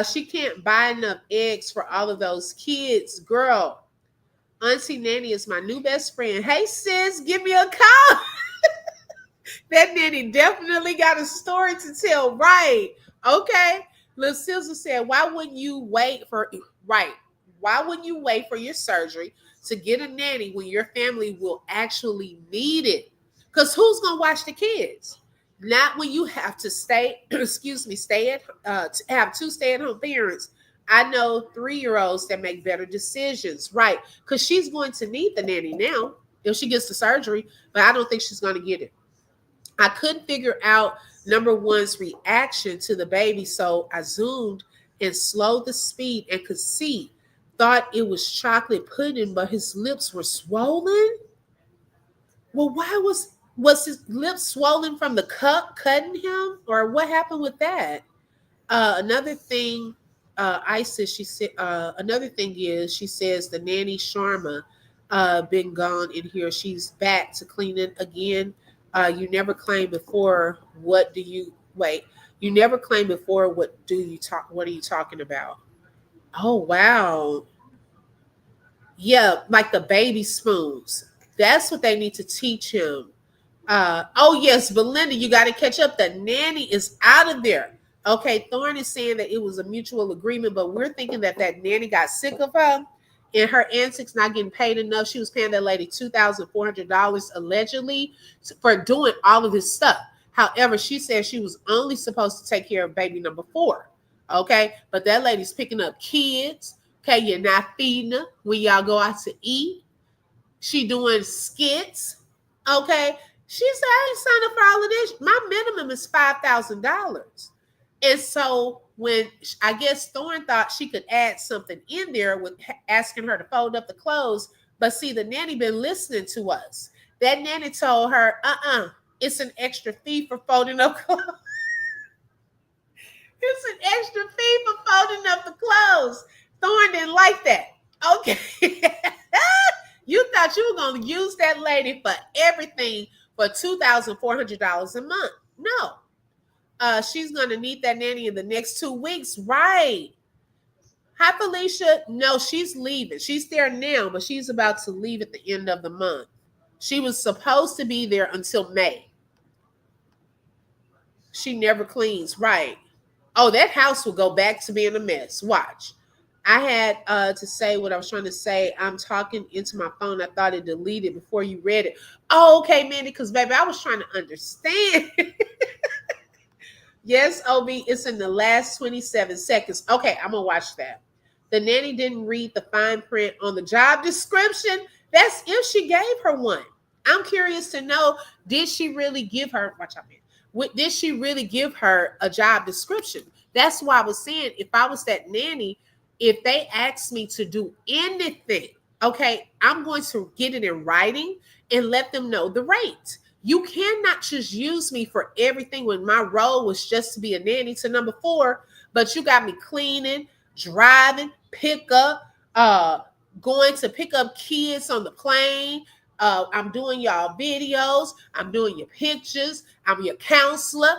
She can't buy enough eggs for all of those kids. Girl, Auntie Nanny is my new best friend. Hey, sis, give me a call. That nanny definitely got a story to tell. Right. Okay. Little Sizzle said, why wouldn't you wait for, right. Why wouldn't you wait for your surgery to get a nanny when your family will actually need it? Because who's gonna watch the kids? Not when you have to stay, excuse me, stay at have two stay-at-home parents. I know 3-year-olds that make better decisions, right? Because she's going to need the nanny now if she gets the surgery, but I don't think she's going to get it. I couldn't figure out number one's reaction to the baby, so I zoomed and slowed the speed and could see. Thought it was chocolate pudding, but his lips were swollen. Well, was his lips swollen from the cup cutting him, or what happened with that? Another thing, Isis, she said. Another thing is, she says the nanny Sharma, been gone in here. She's back to clean it again. You never claimed before. What do you wait? You never claimed before. What do you talk? What are you talking about? Oh wow, yeah, like the baby spoons. That's what they need to teach him. Oh yes, Belinda, you got to catch up. The nanny is out of there. Okay, Thorne is saying that it was a mutual agreement, but we're thinking that that nanny got sick of her and her antics, not getting paid enough. She was paying that lady $2,400 allegedly for doing all of this stuff. However, she said she was only supposed to take care of baby number 4. Okay, but that lady's picking up kids. Okay, you're not feeding her when y'all go out to eat. She doing skits. Okay. She said, I ain't signed up for all of this. My minimum is $5,000. And so when I guess Thorne thought she could add something in there with asking her to fold up the clothes, but see, the nanny been listening to us. That nanny told her, it's an extra fee for folding up clothes. It's an extra fee for folding up the clothes. Thorne didn't like that. Okay. You thought you were going to use that lady for everything for $2,400 a month. No. She's going to need that nanny in the next 2 weeks. Right. Hi, Felicia. No, she's leaving. She's there now, but she's about to leave at the end of the month. She was supposed to be there until May. She never cleans. Right. Oh, that house will go back to being a mess. Watch. I had to say what I was trying to say. I'm talking into my phone. I thought it deleted before you read it. Oh, okay, Mandy, because baby, I was trying to understand. Yes, OB, it's in the last 27 seconds. Okay, I'm going to watch that. The nanny didn't read the fine print on the job description. That's if she gave her one. I'm curious to know, did she really give her, watch out, man. Did she really give her a job description? That's why I was saying, if I was that nanny, if they ask me to do anything, okay, I'm going to get it in writing and let them know the rate. You cannot just use me for everything when my role was just to be a nanny to number 4, but you got me cleaning, driving, pick up, going to pick up kids on the plane. I'm doing y'all videos. I'm doing your pictures. I'm your counselor.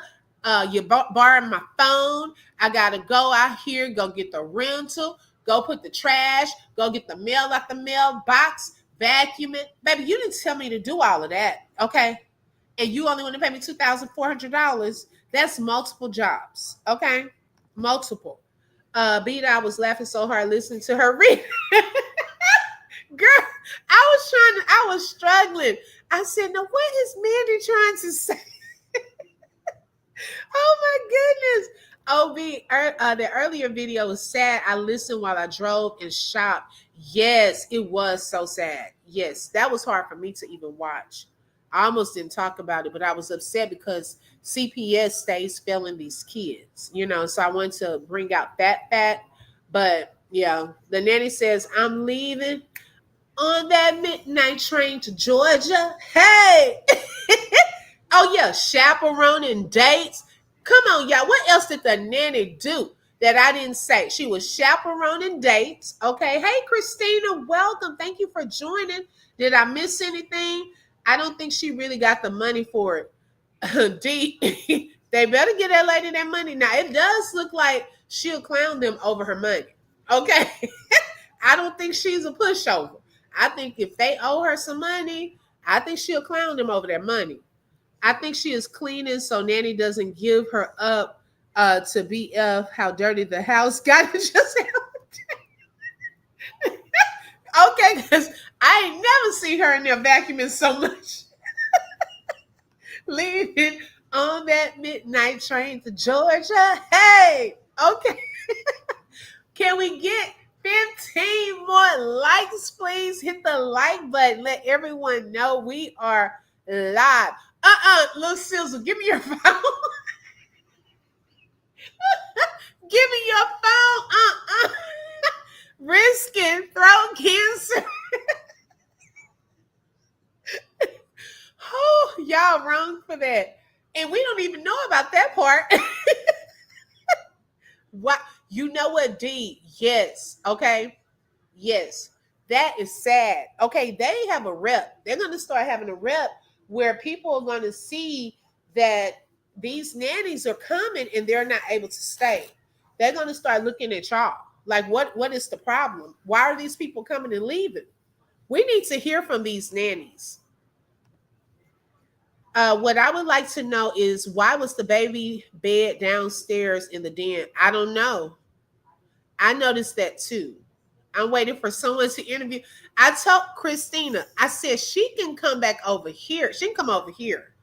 You're borrowing my phone. I got to go out here, go get the rental, go put the trash, go get the mail out the mailbox, vacuum it. Baby, you didn't tell me to do all of that, okay? And you only want to pay me $2,400. That's multiple jobs, okay? Multiple. Beta, I was laughing so hard listening to her read. Girl, I was struggling. I said, now what is Mandy trying to say? Oh my goodness. The earlier video was sad. I listened while I drove and shopped. Yes, it was so sad. Yes, that was hard for me to even watch. I almost didn't talk about it, but I was upset because CPS stays failing these kids, so I wanted to bring out that fact. But yeah, the nanny says, I'm leaving on that midnight train to Georgia. Hey! Oh yeah, chaperoning dates. Come on, y'all. What else did the nanny do that I didn't say? She was chaperoning dates. Okay. Hey, Christina, welcome. Thank you for joining. Did I miss anything? I don't think she really got the money for it. D, they better get that lady that money. Now, it does look like she'll clown them over her money. Okay. I don't think she's a pushover. I think if they owe her some money, I think she'll clown them over their money. I think she is cleaning so Nanny doesn't give her up to BF how dirty the house got. Just okay, because I ain't never seen her in there vacuuming so much. leaving on that midnight train to Georgia. Hey, okay. Can we get 15 more likes, please? Hit the like button. Let everyone know we are live. Little Sizzle, give me your phone. Give me your phone. Risking throat cancer. Oh, y'all wrong for that. And we don't even know about that part. What? You know what, D? Yes. Okay. Yes. That is sad. Okay. They have a rep. They're going to start having a rep where people are going to see that these nannies are coming and they're not able to stay. They're going to start looking at y'all. Like, what is the problem? Why are these people coming and leaving? We need to hear from these nannies. What I would like to know is why was the baby bed downstairs in the den? I don't know. I noticed that too. I'm waiting for someone to interview. I told Christina, I said she can come back over here. She can come over here.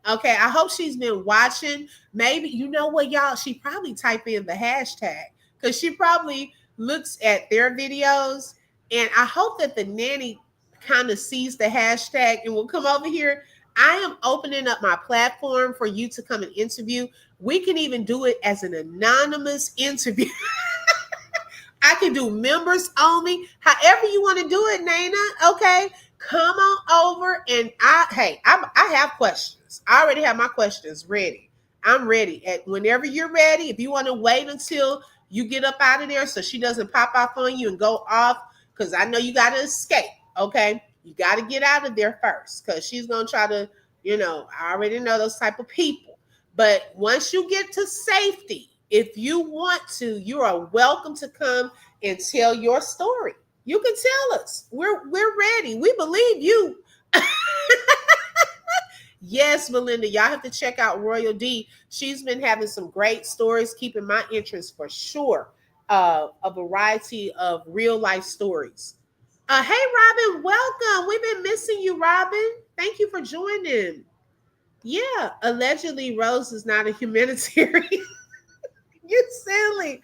Okay, I hope she's been watching. Maybe, you know what, y'all? She probably type in the hashtag because she probably looks at their videos. And I hope that the nanny kind of sees the hashtag and will come over here. I am opening up my platform for you to come and interview. We can even do it as an anonymous interview. I can do members only, however you want to do it, Nana. Okay, come on over and I have questions. I already have my questions ready. I'm ready. At whenever you're ready. If you want to wait until you get up out of there so she doesn't pop off on you and go off, because I know you got to escape. Okay, you got to get out of there first because she's gonna try to. I already know those type of people. But once you get to safety, if you want to, you are welcome to come and tell your story. You can tell us. We're ready. We believe you. Yes, Melinda, y'all have to check out Royal D. She's been having some great stories, keeping my interest for sure. A variety of real life stories. Hey, Robin, welcome. We've been missing you, Robin. Thank you for joining. Yeah, allegedly, Rose is not a humanitarian. You silly.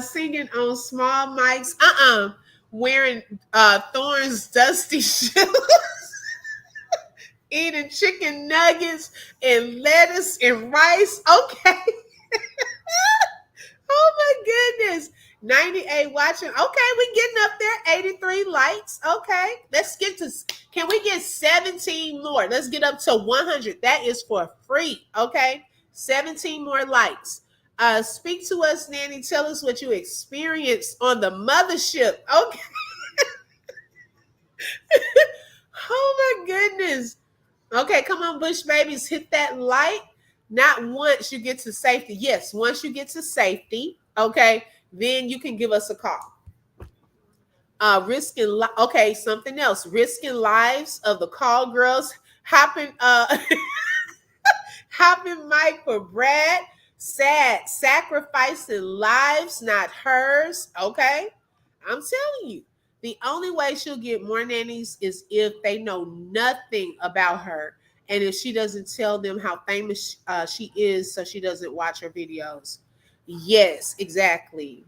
Singing on small mics. Wearing Thorn's dusty shoes. Eating chicken nuggets and lettuce and rice. Okay. Oh my goodness. 98 watching. Okay, we getting up there. 83 likes. Okay. Let's get to, can we get 17 more? Let's get up to 100. That is for free. Okay. 17 more likes. Speak to us, Nanny. Tell us what you experienced on the mothership. Okay. Oh my goodness. Okay, come on, Bush babies, hit that like. Not once you get to safety. Yes, once you get to safety, okay, then you can give us a call. Okay, something else. Risking lives of the call girls. Hopping hopping Mike for Brad. Sad, sacrificing lives, not hers. Okay, I'm telling you. The only way she'll get more nannies is if they know nothing about her and if she doesn't tell them how famous she is so she doesn't watch her videos. Yes, exactly.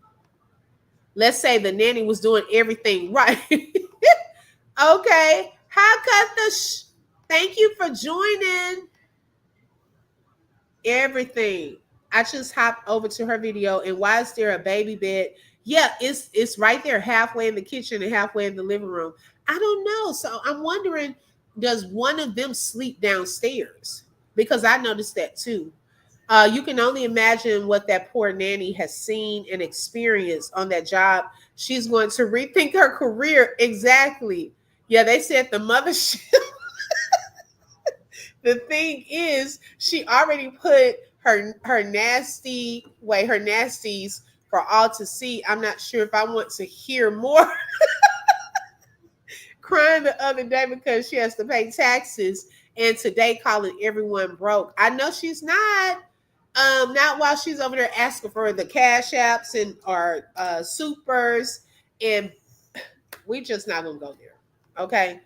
Let's say the nanny was doing everything right. Okay. Hi, cut the thank you for joining. Everything. I just hopped over to her video, and why is there a baby bed? Yeah, it's right there, halfway in the kitchen and halfway in the living room. I don't know. So I'm wondering, does one of them sleep downstairs? Because I noticed that too. You can only imagine what that poor nanny has seen and experienced on that job. She's going to rethink her career. Exactly. Yeah, they said the mothership. The thing is, she already put her her nasties for all to see. I'm not sure if I want to hear more. Crying the other day because she has to pay taxes, and today calling everyone broke. I know she's not while she's over there asking for the cash apps and or supers, and we just not gonna go there. Okay,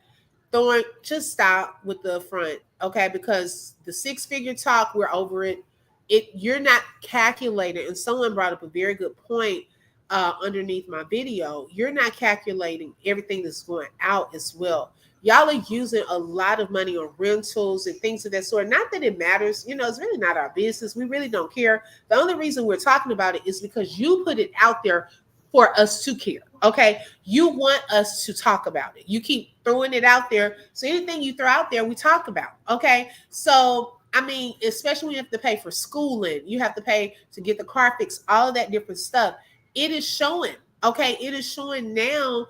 Thorn, just stop with the front. Okay, because the six-figure talk, we're over it. You're not calculating, and someone brought up a very good point underneath my video. You're not calculating everything that's going out as well. Y'all are using a lot of money on rentals and things of that sort. Not that it matters, it's really not our business. We really don't care. The only reason we're talking about it is because you put it out there for us to care. Okay, you want us to talk about it. You keep throwing it out there, so anything you throw out there, we talk about. Okay, so I mean, especially when you have to pay for schooling, you have to pay to get the car fixed, all of that different stuff. It is showing. Okay, it is showing now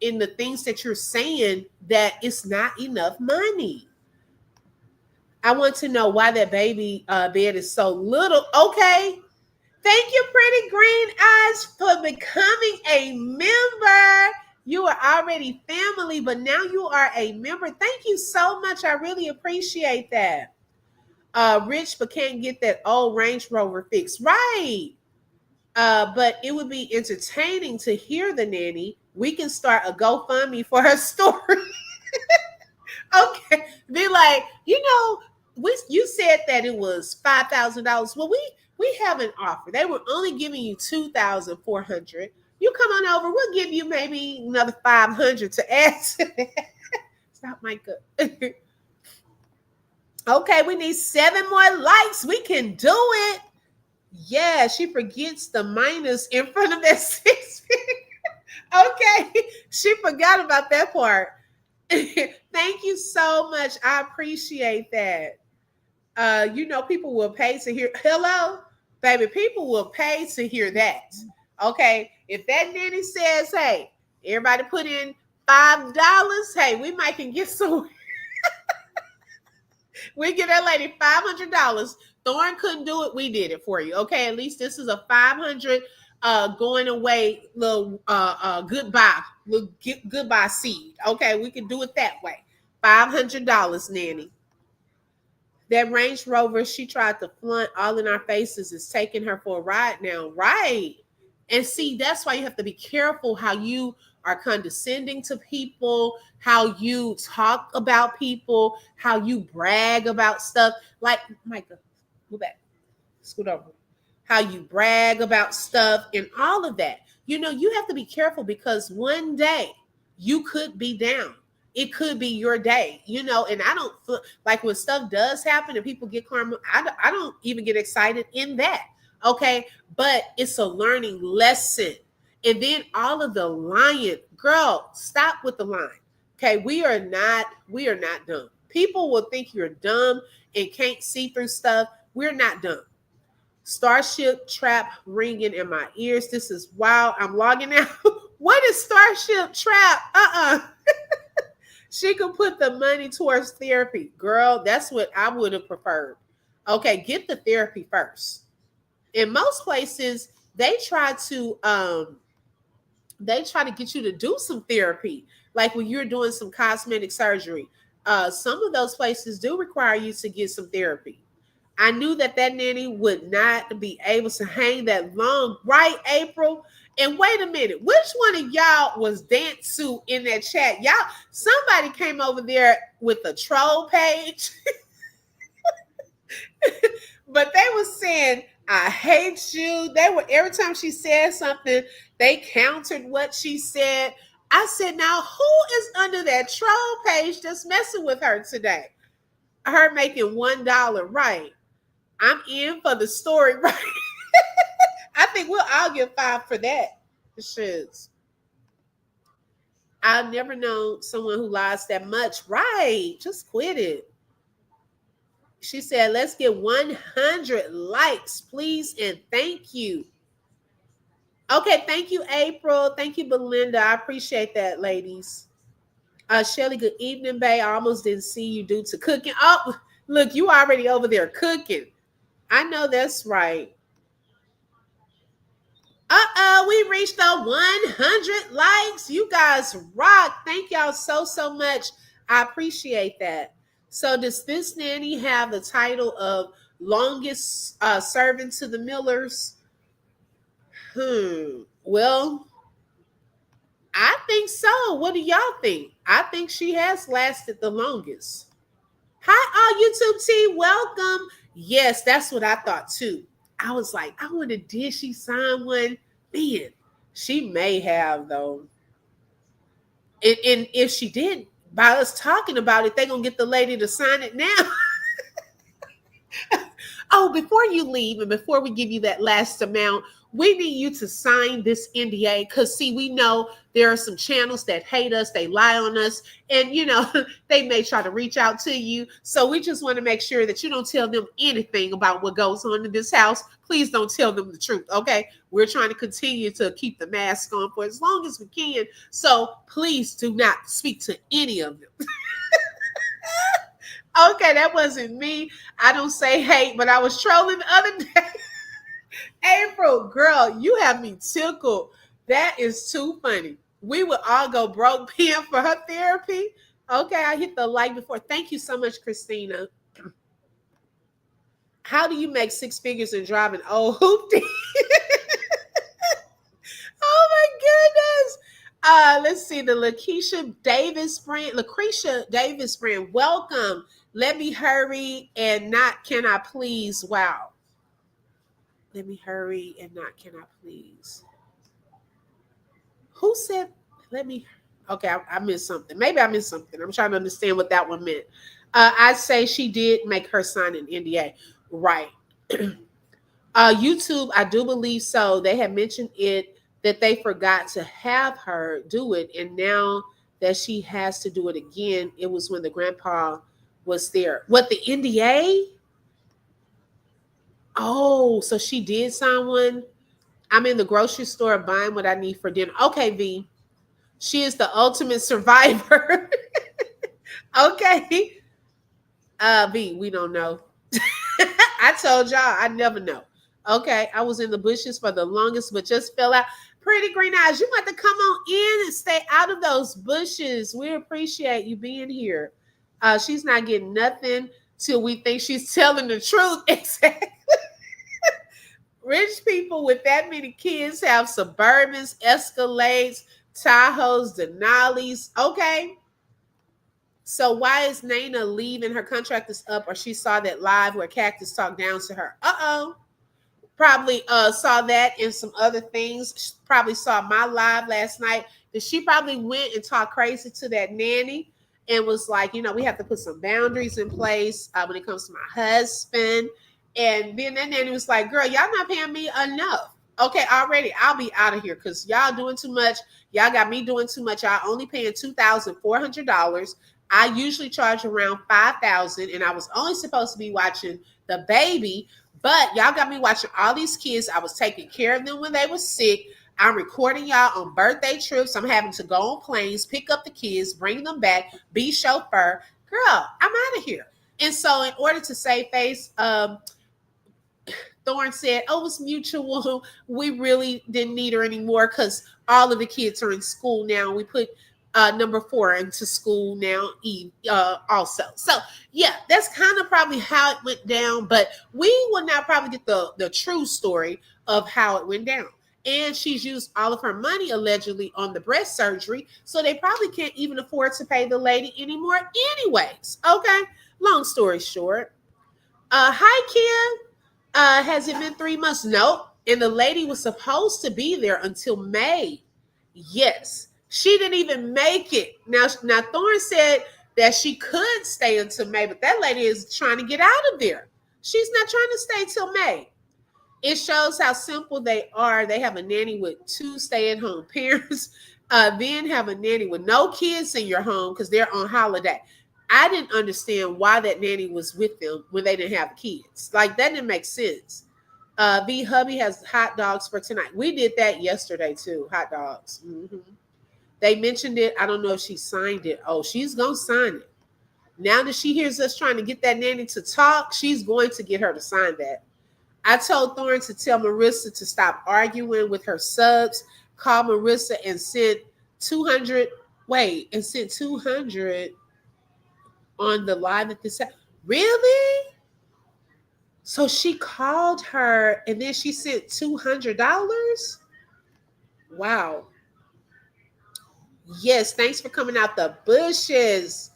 in the things that you're saying that it's not enough money. I want to know why that baby bed is so little. Okay, thank you, Pretty Green Eyes, for becoming a member. You are already family, but now you are a member. Thank you so much. I really appreciate that. Rich, but can't get that old Range Rover fixed. Right. But it would be entertaining to hear the nanny. We can start a GoFundMe for her story. Okay. Be like, you said that it was $5,000. Well, we have an offer. They were only giving you 2,400. You come on over. We'll give you maybe another 500 to add to that. Stop, Micah. Okay, we need 7 more likes. We can do it. Yeah, she forgets the minus in front of that 6. Okay, she forgot about that part. Thank you so much. I appreciate that. People will pay to hear. Hello, baby. People will pay to hear that. Okay, if that nanny says, "Hey, everybody put in $5," hey, we might can get some. We get that lady $500. Thorn couldn't do it. We did it for you. Okay, at least this is a 500 going away little goodbye, little goodbye seed. Okay, we can do it that way. $500, nanny. That Range Rover she tried to flaunt all in our faces is taking her for a ride now, right? And see, that's why you have to be careful how you are condescending to people, how you talk about people, how you brag about stuff. Like, Micah, go back, scoot over. How you brag about stuff and all of that. You have to be careful because one day you could be down. It could be your day, and I don't feel like when stuff does happen and people get karma, I don't even get excited in that. Okay. But it's a learning lesson. And then all of the lying, girl, stop with the lying. Okay. We are not dumb. People will think you're dumb and can't see through stuff. We're not dumb. Starship Trap ringing in my ears. This is wild. I'm logging out. What is Starship Trap? She could put the money towards therapy. Girl, that's what I would have preferred. Okay, get the therapy first. In most places, they try to get you to do some therapy. Like when you're doing some cosmetic surgery. Some of those places do require you to get some therapy. I knew that nanny would not be able to hang that long, right, April? And wait a minute, which one of y'all was Dantsu in that chat? Y'all, somebody came over there with a troll page, but they were saying, "I hate you." They were every time she said something, they countered what she said. I said, "Now who is under that troll page just messing with her today?" Her making $1, right? I'm in for the story, right? I think we'll all get 5 for that. Shit. I've never known someone who lies that much. Right. Just quit it. She said, let's get 100 likes, please, and thank you. Okay, thank you, April. Thank you, Belinda. I appreciate that, ladies. Shelly, good evening, babe. I almost didn't see you due to cooking. Oh, look, you already over there cooking. I know that's right. We reached the 100 likes. You guys rock. Thank y'all so much. I appreciate that. So does this nanny have the title of longest servant to the Millers? Well, I think so. What do y'all think? I think she has lasted the longest. Hi, all YouTube team. Welcome. Yes, that's what I thought too. I was like, I wonder, did she sign one? Man, she may have though. And if she did, by us talking about it, they're gonna get the lady to sign it now. Oh, before you leave and before we give you that last amount, we need you to sign this NDA because, see, we know there are some channels that hate us, they lie on us, and, they may try to reach out to you. So we just want to make sure that you don't tell them anything about what goes on in this house. Please don't tell them the truth, okay? We're trying to continue to keep the mask on for as long as we can. So please do not speak to any of them. Okay, that wasn't me. I don't say hate, but I was trolling the other day. April, girl, you have me tickled. That is too funny. We would all go broke paying for her therapy. Okay, I hit the like before. Thank you so much, Christina. How do you make six figures and drive an old hoopty? Oh my goodness. Let's see the Lucretia Davis brand. Welcome. Let me hurry and not can I please. Wow. Let me hurry and not can I please. Who said let me okay, I missed something. Maybe I missed something. I'm trying to understand what that one meant. I say she did make her sign an NDA. Right. YouTube, I do believe so. They had mentioned it that they forgot to have her do it, and now that she has to do it again, it was when the grandpa was there. What, the NDA? Oh, so she did sign one. I'm in the grocery store buying what I need for dinner. Okay, V. She is the ultimate survivor. Okay. V, we don't know. I told y'all I never know. Okay, I was in the bushes for the longest, but just fell out. Pretty green eyes, you want to come on in and stay out of those bushes. We appreciate you being here. She's not getting nothing till we think she's telling the truth. Exactly. Rich people with that many kids have Suburbans, Escalades, Tahoes, Denali's. Okay. So why is Nana leaving? Her contract is up, or she saw that live where Cactus talked down to her. Uh-oh. Probably saw that and some other things. She probably saw my live last night. That she probably went and talked crazy to that nanny and was like, we have to put some boundaries in place when it comes to my husband. And then that nanny was like, girl, y'all not paying me enough. Okay, already, I'll be out of here because y'all doing too much. Y'all got me doing too much. Y'all only paying $2,400. I usually charge around $5,000, and I was only supposed to be watching the baby, but y'all got me watching all these kids. I was taking care of them when they were sick. I'm recording y'all on birthday trips. I'm having to go on planes, pick up the kids, bring them back, be chauffeur. Girl, I'm out of here. And so, in order to save face, Thorne said, "Oh, it's mutual. We really didn't need her anymore because all of the kids are in school now. We put number 4 into school now, also. So yeah, that's kind of probably how it went down. But we will now probably get the true story of how it went down. And she's used all of her money allegedly on the breast surgery, so they probably can't even afford to pay the lady anymore, anyways. Okay, long story short. Hi, Kim. Has it been 3 months? Nope. And the lady was supposed to be there until May. Yes. She didn't even make it. Now Thorne said that she could stay until May, but that lady is trying to get out of there. She's not trying to stay till May. It shows how simple they are. They have a nanny with 2 stay-at-home parents, then have a nanny with no kids in your home because they're on holiday. I didn't understand why that nanny was with them when they didn't have kids. Like, that didn't make sense. V hubby has hot dogs for tonight. We did that yesterday too. Hot dogs. Mm-hmm. They mentioned it. I don't know if she signed it. Oh, she's gonna sign it. Now that she hears us trying to get that nanny to talk, she's going to get her to sign that. I told Thorne to tell Marissa to stop arguing with her subs. Call Marissa and sent 200. Wait, and sent 200 on the live at this. Really? So she called her and then she sent $200. Wow. Yes, thanks for coming out the bushes.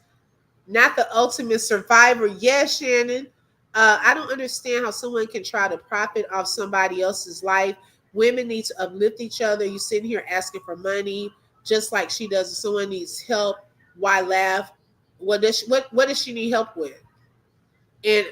Not the ultimate survivor. Yes, Shannon. I don't understand how someone can try to profit off somebody else's life. Women need to uplift each other. You sitting here asking for money, just like she does. If someone needs help, why laugh? What does she need help with? And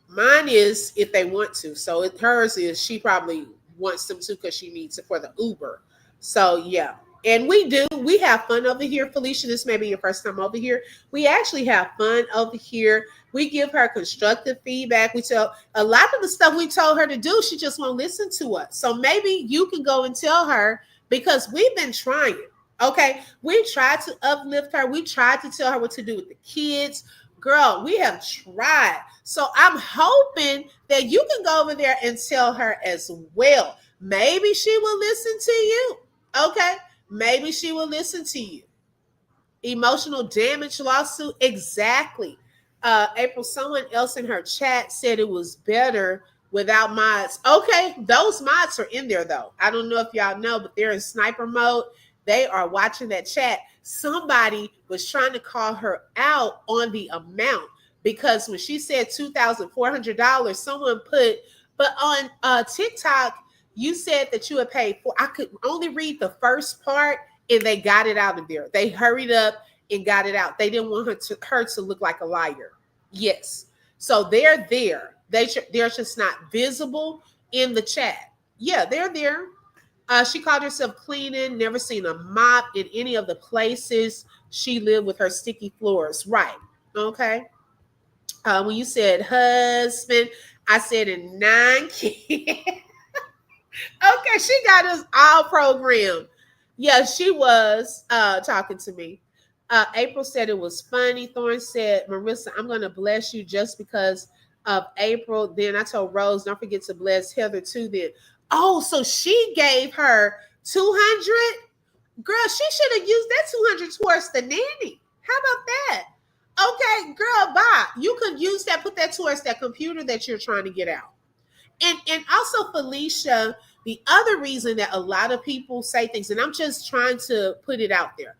mine is if they want to. So hers is she probably wants them to because she needs it for the Uber. So yeah. And we do. We have fun over here, Felicia. This may be your first time over here. We actually have fun over here. We give her constructive feedback. We tell a lot of the stuff we told her to do, she just won't listen to us. So maybe you can go and tell her because we've been trying. Okay. We tried to uplift her. We tried to tell her what to do with the kids. Girl, we have tried. So I'm hoping that you can go over there and tell her as well. Maybe she will listen to you. Okay. Maybe she will listen to you. Emotional damage lawsuit. Exactly. April, someone else in her chat said it was better without mods. Okay, those mods are in there though. I don't know if y'all know, but they're in sniper mode. They are watching that chat. Somebody was trying to call her out on the amount because when she said $2,400, someone put, but on TikTok, you said that you had paid for, I could only read the first part and they got it out of there. They hurried up and got it out. They didn't want her to look like a liar. Yes. So they're there. They're just not visible in the chat. Yeah, they're there. She called herself cleaning, never seen a mop in any of the places she lived with her sticky floors. Right. Okay. When you said husband, I said in 9 kids. Okay, she got us all programmed. Yeah, she was talking to me. April said it was funny. Thorne said, Marissa, I'm going to bless you just because of April. Then I told Rose, don't forget to bless Heather too. Then, oh, so she gave her 200. Girl, she should have used that 200 towards the nanny. How about that? Okay, girl, bye. You could use that, put that towards that computer that you're trying to get out. And also Felicia, the other reason that a lot of people say things, and I'm just trying to put it out there.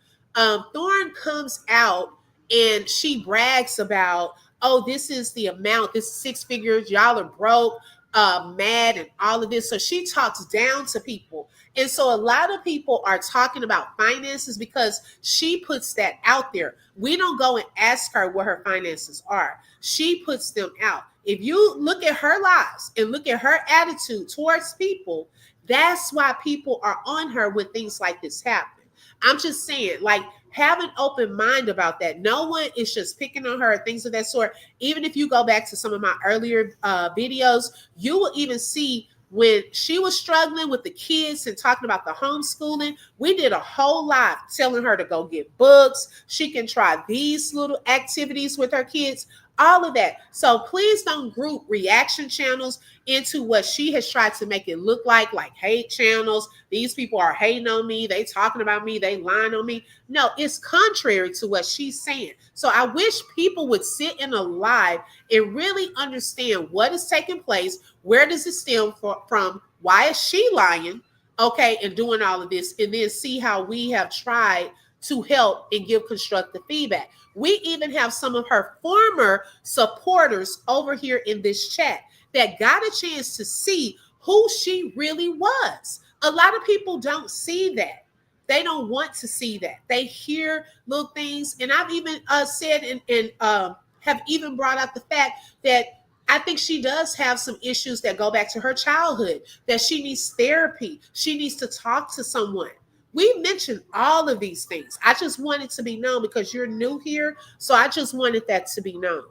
Thorne comes out and she brags about, oh, this is the amount, this is 6 figures, y'all are broke, mad, and all of this. So she talks down to people. And so a lot of people are talking about finances because she puts that out there. We don't go and ask her what her finances are. She puts them out. If you look at her lives and look at her attitude towards people, that's why people are on her when things like this happen. I'm just saying, like, have an open mind about that. No one is just picking on her, things of that sort. Even if you go back to some of my earlier videos, you will even see when she was struggling with the kids and talking about the homeschooling, we did a whole lot telling her to go get books. She can try these little activities with her kids, all of that. So please don't group reaction channels into what she has tried to make it look like hate channels. These people are hating on me. They talking about me. They lying on me. No, it's contrary to what she's saying. So I wish people would sit in a live and really understand what is taking place. Where does it stem from? Why is she lying? Okay, and doing all of this, and then see how we have tried to help and give constructive feedback. We even have some of her former supporters over here in this chat that got a chance to see who she really was. A lot of people don't see that. They don't want to see that. They hear little things. And I've even said and have even brought out the fact that I think she does have some issues that go back to her childhood, that she needs therapy. She needs to talk to someone. We mentioned all of these things. I just wanted to be known because you're new here. So I just wanted that to be known.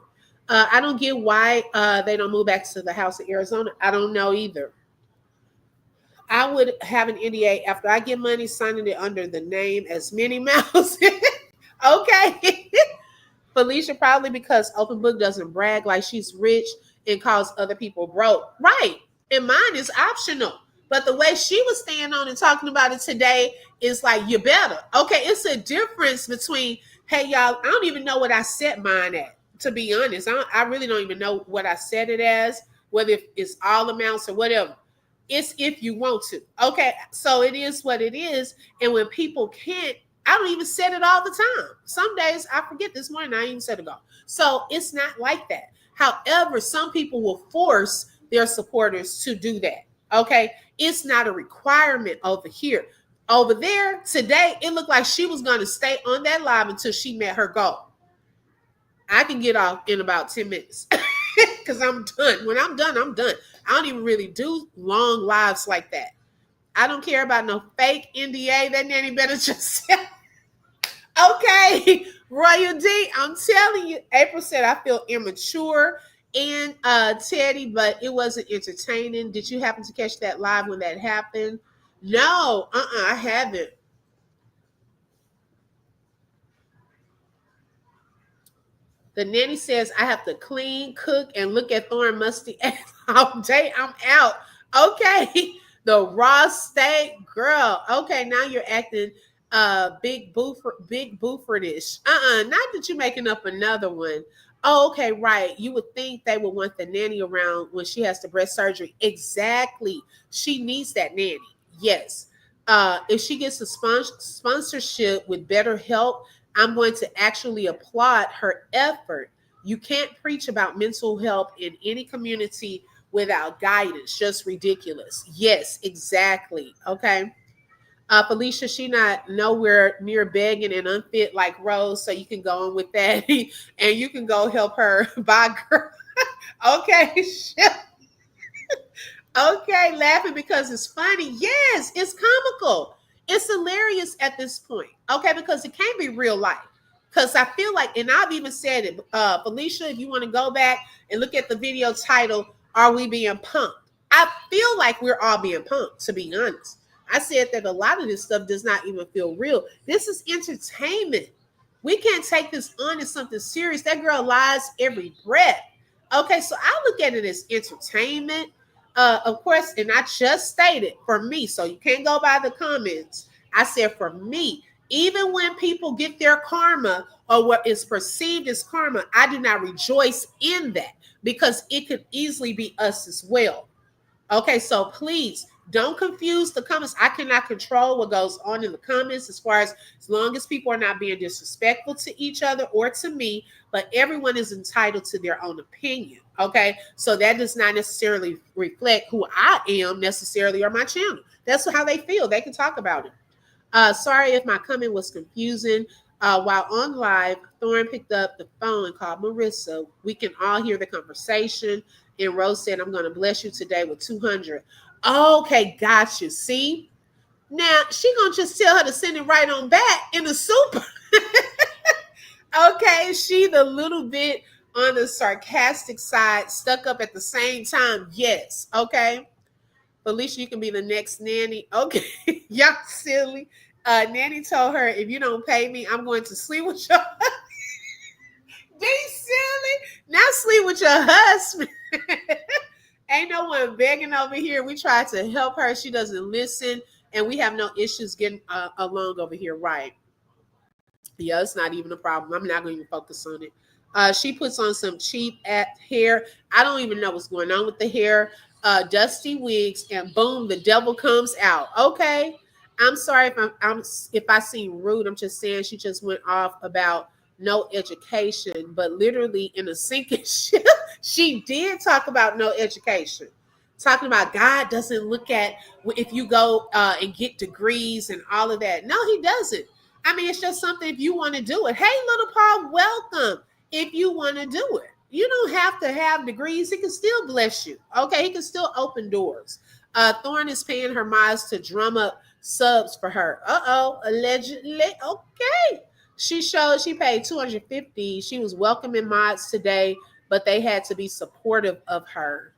I don't get why they don't move back to the house in Arizona. I don't know either. I would have an NDA after I get money, signing it under the name as Minnie Mouse. Okay. Felicia, probably because Open Book doesn't brag like she's rich and calls other people broke. Right. And mine is optional. But the way she was staying on and talking about it today is like, you better. Okay. It's a difference between, hey, y'all, I don't even know what I set mine at, to be honest. I really don't even know what I set it as, whether it's all amounts or whatever. It's if you want to. Okay. So it is what it is. And when people can't I don't even set it all the time. Some days I forget. This morning I even set a goal. So it's not like that. However, some people will force their supporters to do that. Okay. It's not a requirement over here. Over there today, it looked like she was going to stay on that live until she met her goal. I can get off in about 10 minutes because I'm done. When I'm done, I'm done. I don't even really do long lives like that. I don't care about no fake NDA. That nanny better just okay. Royal D, I'm telling you, April said I feel immature and Teddy, but it wasn't entertaining. Did you happen to catch that live when that happened? No, I haven't. The nanny says I have to clean, cook, and look at Thorn musty ass all day. I'm out. Okay. The raw steak, girl. Okay, now you're acting big Boofordish. Not that you're making up another one. Oh, okay, right. You would think they would want the nanny around when she has the breast surgery. Exactly. She needs that nanny. Yes. If she gets a sponsorship with better help, I'm going to actually applaud her effort. You can't preach about mental health in any community without guidance. Just ridiculous. Yes, exactly. Okay. Felicia, she not nowhere near begging and unfit like Rose, so you can go on with that, and you can go help her. Bye, girl. Okay, okay, laughing because it's funny. Yes, it's comical. It's hilarious at this point. Okay, because it can't be real life. Because I feel like, and I've even said it, Felicia, if you want to go back and look at the video title, Are We Being Punked? I feel like we're all being punked, to be honest. I said that a lot of this stuff does not even feel real. This is entertainment. We can't take this on as something serious. That girl lies every breath. Okay, so I look at it as entertainment. Of course, and I just stated for me, so you can't go by the comments. I said for me, even when people get their karma or what is perceived as karma, I do not rejoice in that because it could easily be us as well. Okay, so please don't confuse the comments. I cannot control what goes on in the comments as long as people are not being disrespectful to each other or to me, but everyone is entitled to their own opinion. Okay, so that does not necessarily reflect who I am necessarily or my channel. That's how they feel. They can talk about it. Sorry if my comment was confusing. While on live, Thorn picked up the phone and called Marissa. We can all hear the conversation. And Rose said, I'm going to bless you today with 200. Okay, got you. See? Now, she going to just tell her to send it right on back in the super. Okay, she the little bit on the sarcastic side, stuck up at the same time. Yes, okay. Felicia, you can be the next nanny. Okay, y'all silly. Nanny told her, if you don't pay me, I'm going to sleep with your be silly. Not sleep with your husband. Ain't no one begging over here. We try to help her. She doesn't listen, and we have no issues getting along over here, right? Yeah, it's not even a problem. I'm not going to even focus on it. She puts on some cheap at hair. I don't even know what's going on with the hair. Dusty wigs, and boom, the devil comes out. Okay, I'm sorry if I seem rude. I'm just saying she just went off about no education, but literally in a sinking ship, she did talk about no education. Talking about God doesn't look at if you go and get degrees and all of that. No, he doesn't. I mean, it's just something if you want to do it. Hey, little Paul, welcome. If you want to do it, you don't have to have degrees. He can still bless you. Okay, he can still open doors. Thorn is paying her miles to drum up subs for her. Allegedly. Okay. She showed she paid 250. She was welcoming mods today, but they had to be supportive of her.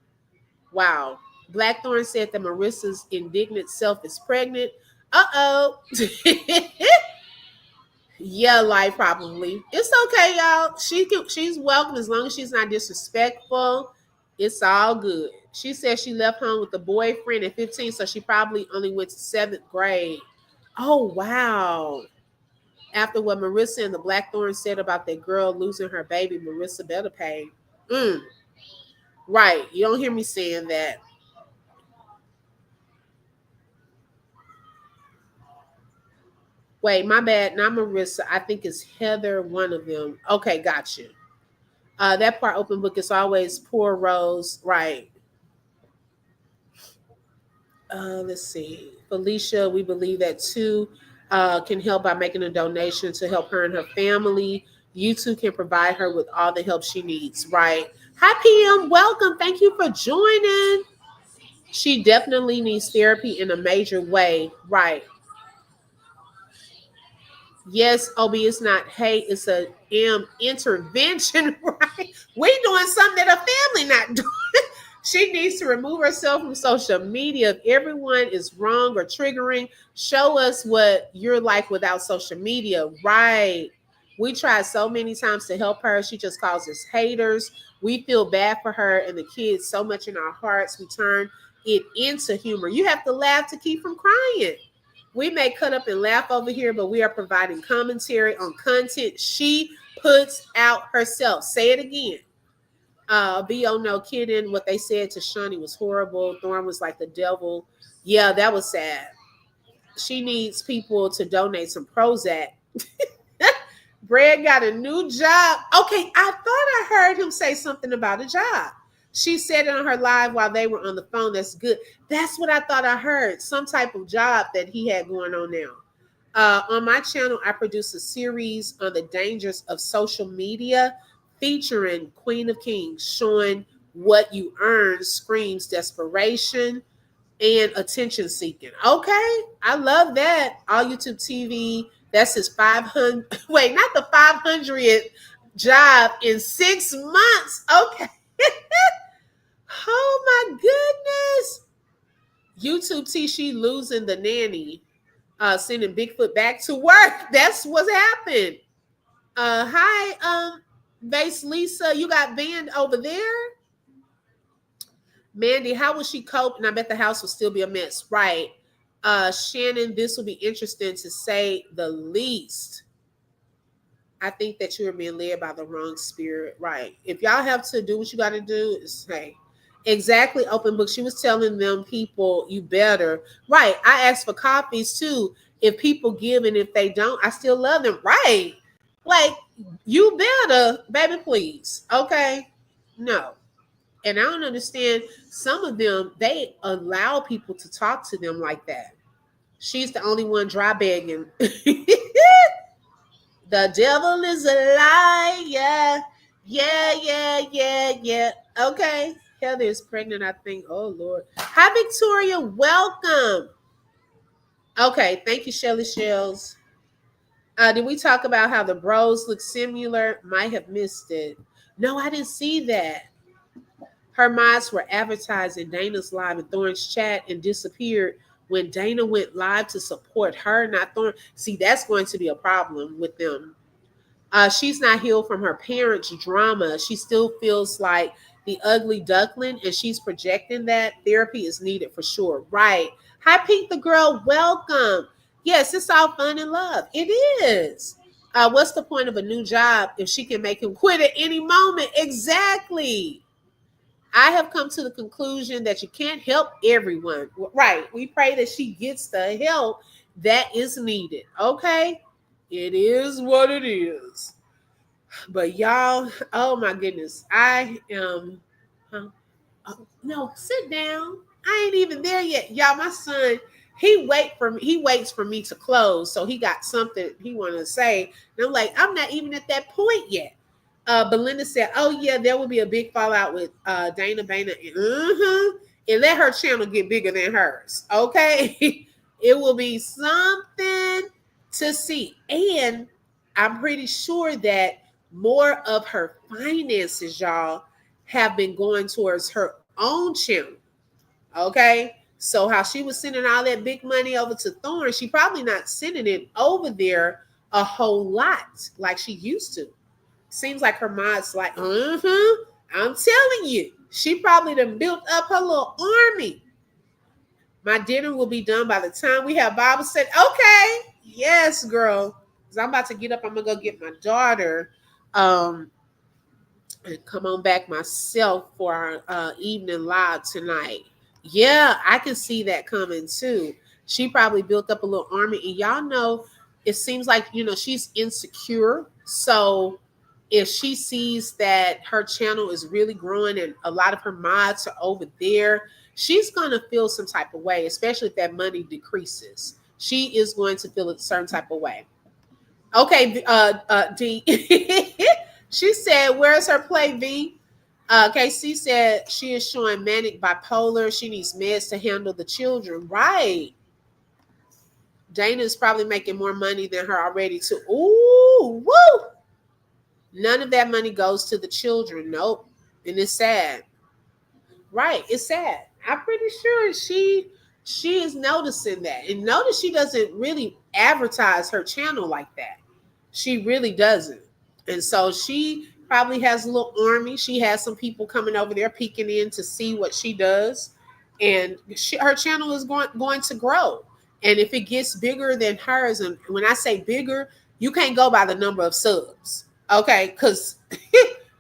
Wow. Blackthorn said that Marissa's indignant self is pregnant. Uh-oh. Yeah, like probably. It's okay, y'all. She's welcome as long as she's not disrespectful. It's all good. She said she left home with a boyfriend at 15, so she probably only went to seventh grade. Oh wow. After what Marissa and the Blackthorn said about that girl losing her baby, Marissa better pay. Mm, right. You don't hear me saying that. Wait, my bad. Not Marissa. I think it's Heather, one of them. Okay, got you. That part, open book is always poor Rose. Right. Let's see. Felicia, we believe that too. Can help by making a donation to help her and her family. You too can provide her with all the help she needs. Right. Hi, PM. Welcome. Thank you for joining. She definitely needs therapy in a major way. Right. Yes, OB, it's not hate, it's a intervention, right? We doing something that a family not doing. She needs to remove herself from social media. If everyone is wrong or triggering, show us what you're like without social media. Right. We tried so many times to help her. She just calls us haters. We feel bad for her and the kids so much in our hearts. We turn it into humor. You have to laugh to keep from crying. We may cut up and laugh over here, but we are providing commentary on content she puts out herself. Say it again. B.O. no kidding. What they said to Shawnee was horrible. Thorn was like the devil. Yeah, that was sad. She needs people to donate some Prozac. Brad got a new job. Okay, I thought I heard him say something about a job. She said it on her live while they were on the phone. That's good. That's what I thought I heard. Some type of job that he had going on now. On my channel, I produce a series on the dangers of social media featuring Queen of Kings, showing what you earn screams desperation and attention seeking. Okay, I love that. All YouTube TV. That's his 500. Wait, not the 500th job in 6 months. Okay. Oh my goodness. YouTube T, she losing the nanny. Sending Bigfoot back to work. That's what's happened. Hi, Base Lisa, you got banned over there. Mandy, how will she cope? And I bet the house will still be a mess. Right. Shannon, this will be interesting to say the least. I think that you are being led by the wrong spirit. Right. If y'all have to do what you got to do, is hey. Exactly, open book. She was telling them people, you better. Right. I asked for copies too. If people give and if they don't, I still love them. Right. Like, you better, baby, please. Okay. No. And I don't understand. Some of them, they allow people to talk to them like that. She's the only one dry begging. The devil is a liar. Yeah, yeah. Okay. Heather is pregnant, I think. Oh, Lord. Hi, Victoria. Welcome. Okay. Thank you, Shelly Shells. Did we talk about how the bros look similar? Might have missed it. No, I didn't see that. Her mods were advertising Dana's live in Thorne's chat and disappeared when Dana went live to support her, not Thorne. See, that's going to be a problem with them. She's not healed from her parents' drama. She still feels like the ugly duckling, and she's projecting that. Therapy is needed for sure. Right. Hi, Pink the Girl. Welcome. Yes, it's all fun and love. It is. What's the point of a new job if she can make him quit at any moment? Exactly. I have come to the conclusion that you can't help everyone. Right. We pray that she gets the help that is needed. Okay. It is what it is. But y'all, oh my goodness, I am. No, sit down. I ain't even there yet, y'all. My son, he waits for me to close, so he got something he want to say, and I'm like, I'm not even at that point yet. Belinda said, "Oh yeah, there will be a big fallout with Dana Bana, and let her channel get bigger than hers. Okay, it will be something to see, and I'm pretty sure that more of her finances, y'all, have been going towards her own channel. Okay, so how she was sending all that big money over to Thorne, she probably not sending it over there a whole lot like she used to." Seems like her mind's like, I'm telling you, she probably done built up her little army. My dinner will be done by the time we have Bible study. Okay, yes, girl. Because I'm about to get up. I'm gonna go get my daughter, and come on back myself for our evening live tonight. Yeah, I can see that coming too. She probably built up a little army, and y'all know it seems like, she's insecure. So if she sees that her channel is really growing and a lot of her mods are over there, she's going to feel some type of way, especially if that money decreases. She is going to feel a certain type of way. Okay, D. She said, "Where's her play, V?" KC said she is showing manic bipolar. She needs meds to handle the children. Right. Dana is probably making more money than her already. Too. Ooh, woo! None of that money goes to the children. Nope. And it's sad. Right. It's sad. I'm pretty sure she is noticing that. And notice she doesn't really advertise her channel like that. She really doesn't. And so she probably has a little army. She has some people coming over there peeking in to see what she does. And her channel is going to grow. And if it gets bigger than hers, and when I say bigger, you can't go by the number of subs. Okay, because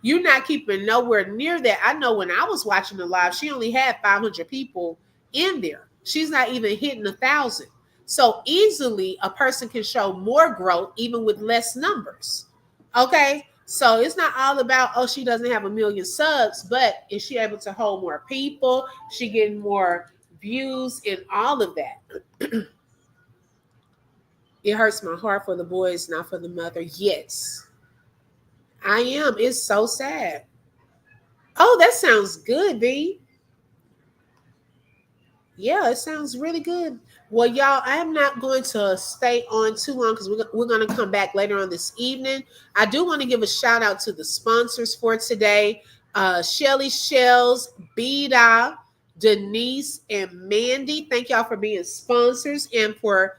you're not keeping nowhere near that. I know when I was watching the live, she only had 500 people in there. She's not even hitting 1,000. So easily a person can show more growth even with less numbers. Okay. So it's not all about, oh, she doesn't have 1,000,000 subs, but is she able to hold more people? She getting more views and all of that. It hurts my heart for the boys, not for the mother. Yes, I am. It's so sad. Oh, that sounds good, B. Yeah, it sounds really good. Well, y'all, I am not going to stay on too long because we're going to come back later on this evening. I do want to give a shout out to the sponsors for today. Shelly Shells, Bida, Denise, and Mandy. Thank y'all for being sponsors and for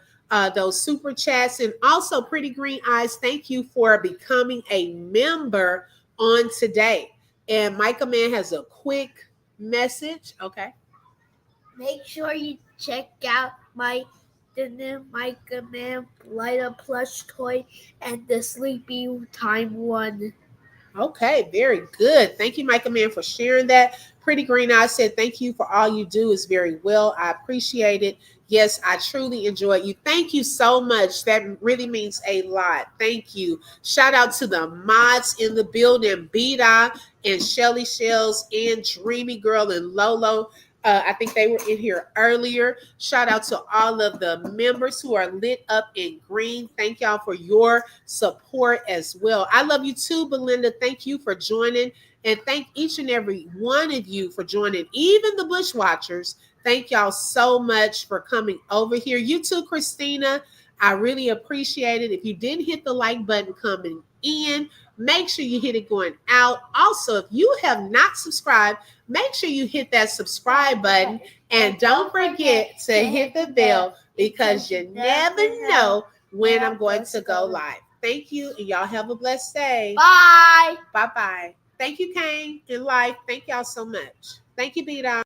those super chats. And also, Pretty Green Eyes, thank you for becoming a member on today. And Micah Man has a quick message. Okay. Make sure you check out the new Micah Man Light Up plush toy and the Sleepy Time one. Okay, very good. Thank you, Micah Man, for sharing that. Pretty Green Eye said, thank you for all you do is very well. I appreciate it. Yes, I truly enjoy you. Thank you so much. That really means a lot. Thank you. Shout out to the mods in the building, Bida and Shelly Shells and Dreamy Girl and Lolo. I think they were in here earlier. Shout out to all of the members who are lit up in green. Thank y'all for your support as well. I love you too, Belinda. Thank you for joining. And thank each and every one of you for joining, even the Bushwatchers. Thank y'all so much for coming over here. You too, Christina. I really appreciate it. If you didn't hit the like button coming in, make sure you hit it going out. Also, if you have not subscribed, make sure you hit that subscribe button and don't forget to hit the bell because you never know when I'm going to go live. Thank you, and y'all have a blessed day. Bye. Bye-bye. Thank you, Kane and Life. Thank y'all so much. Thank you, Bida.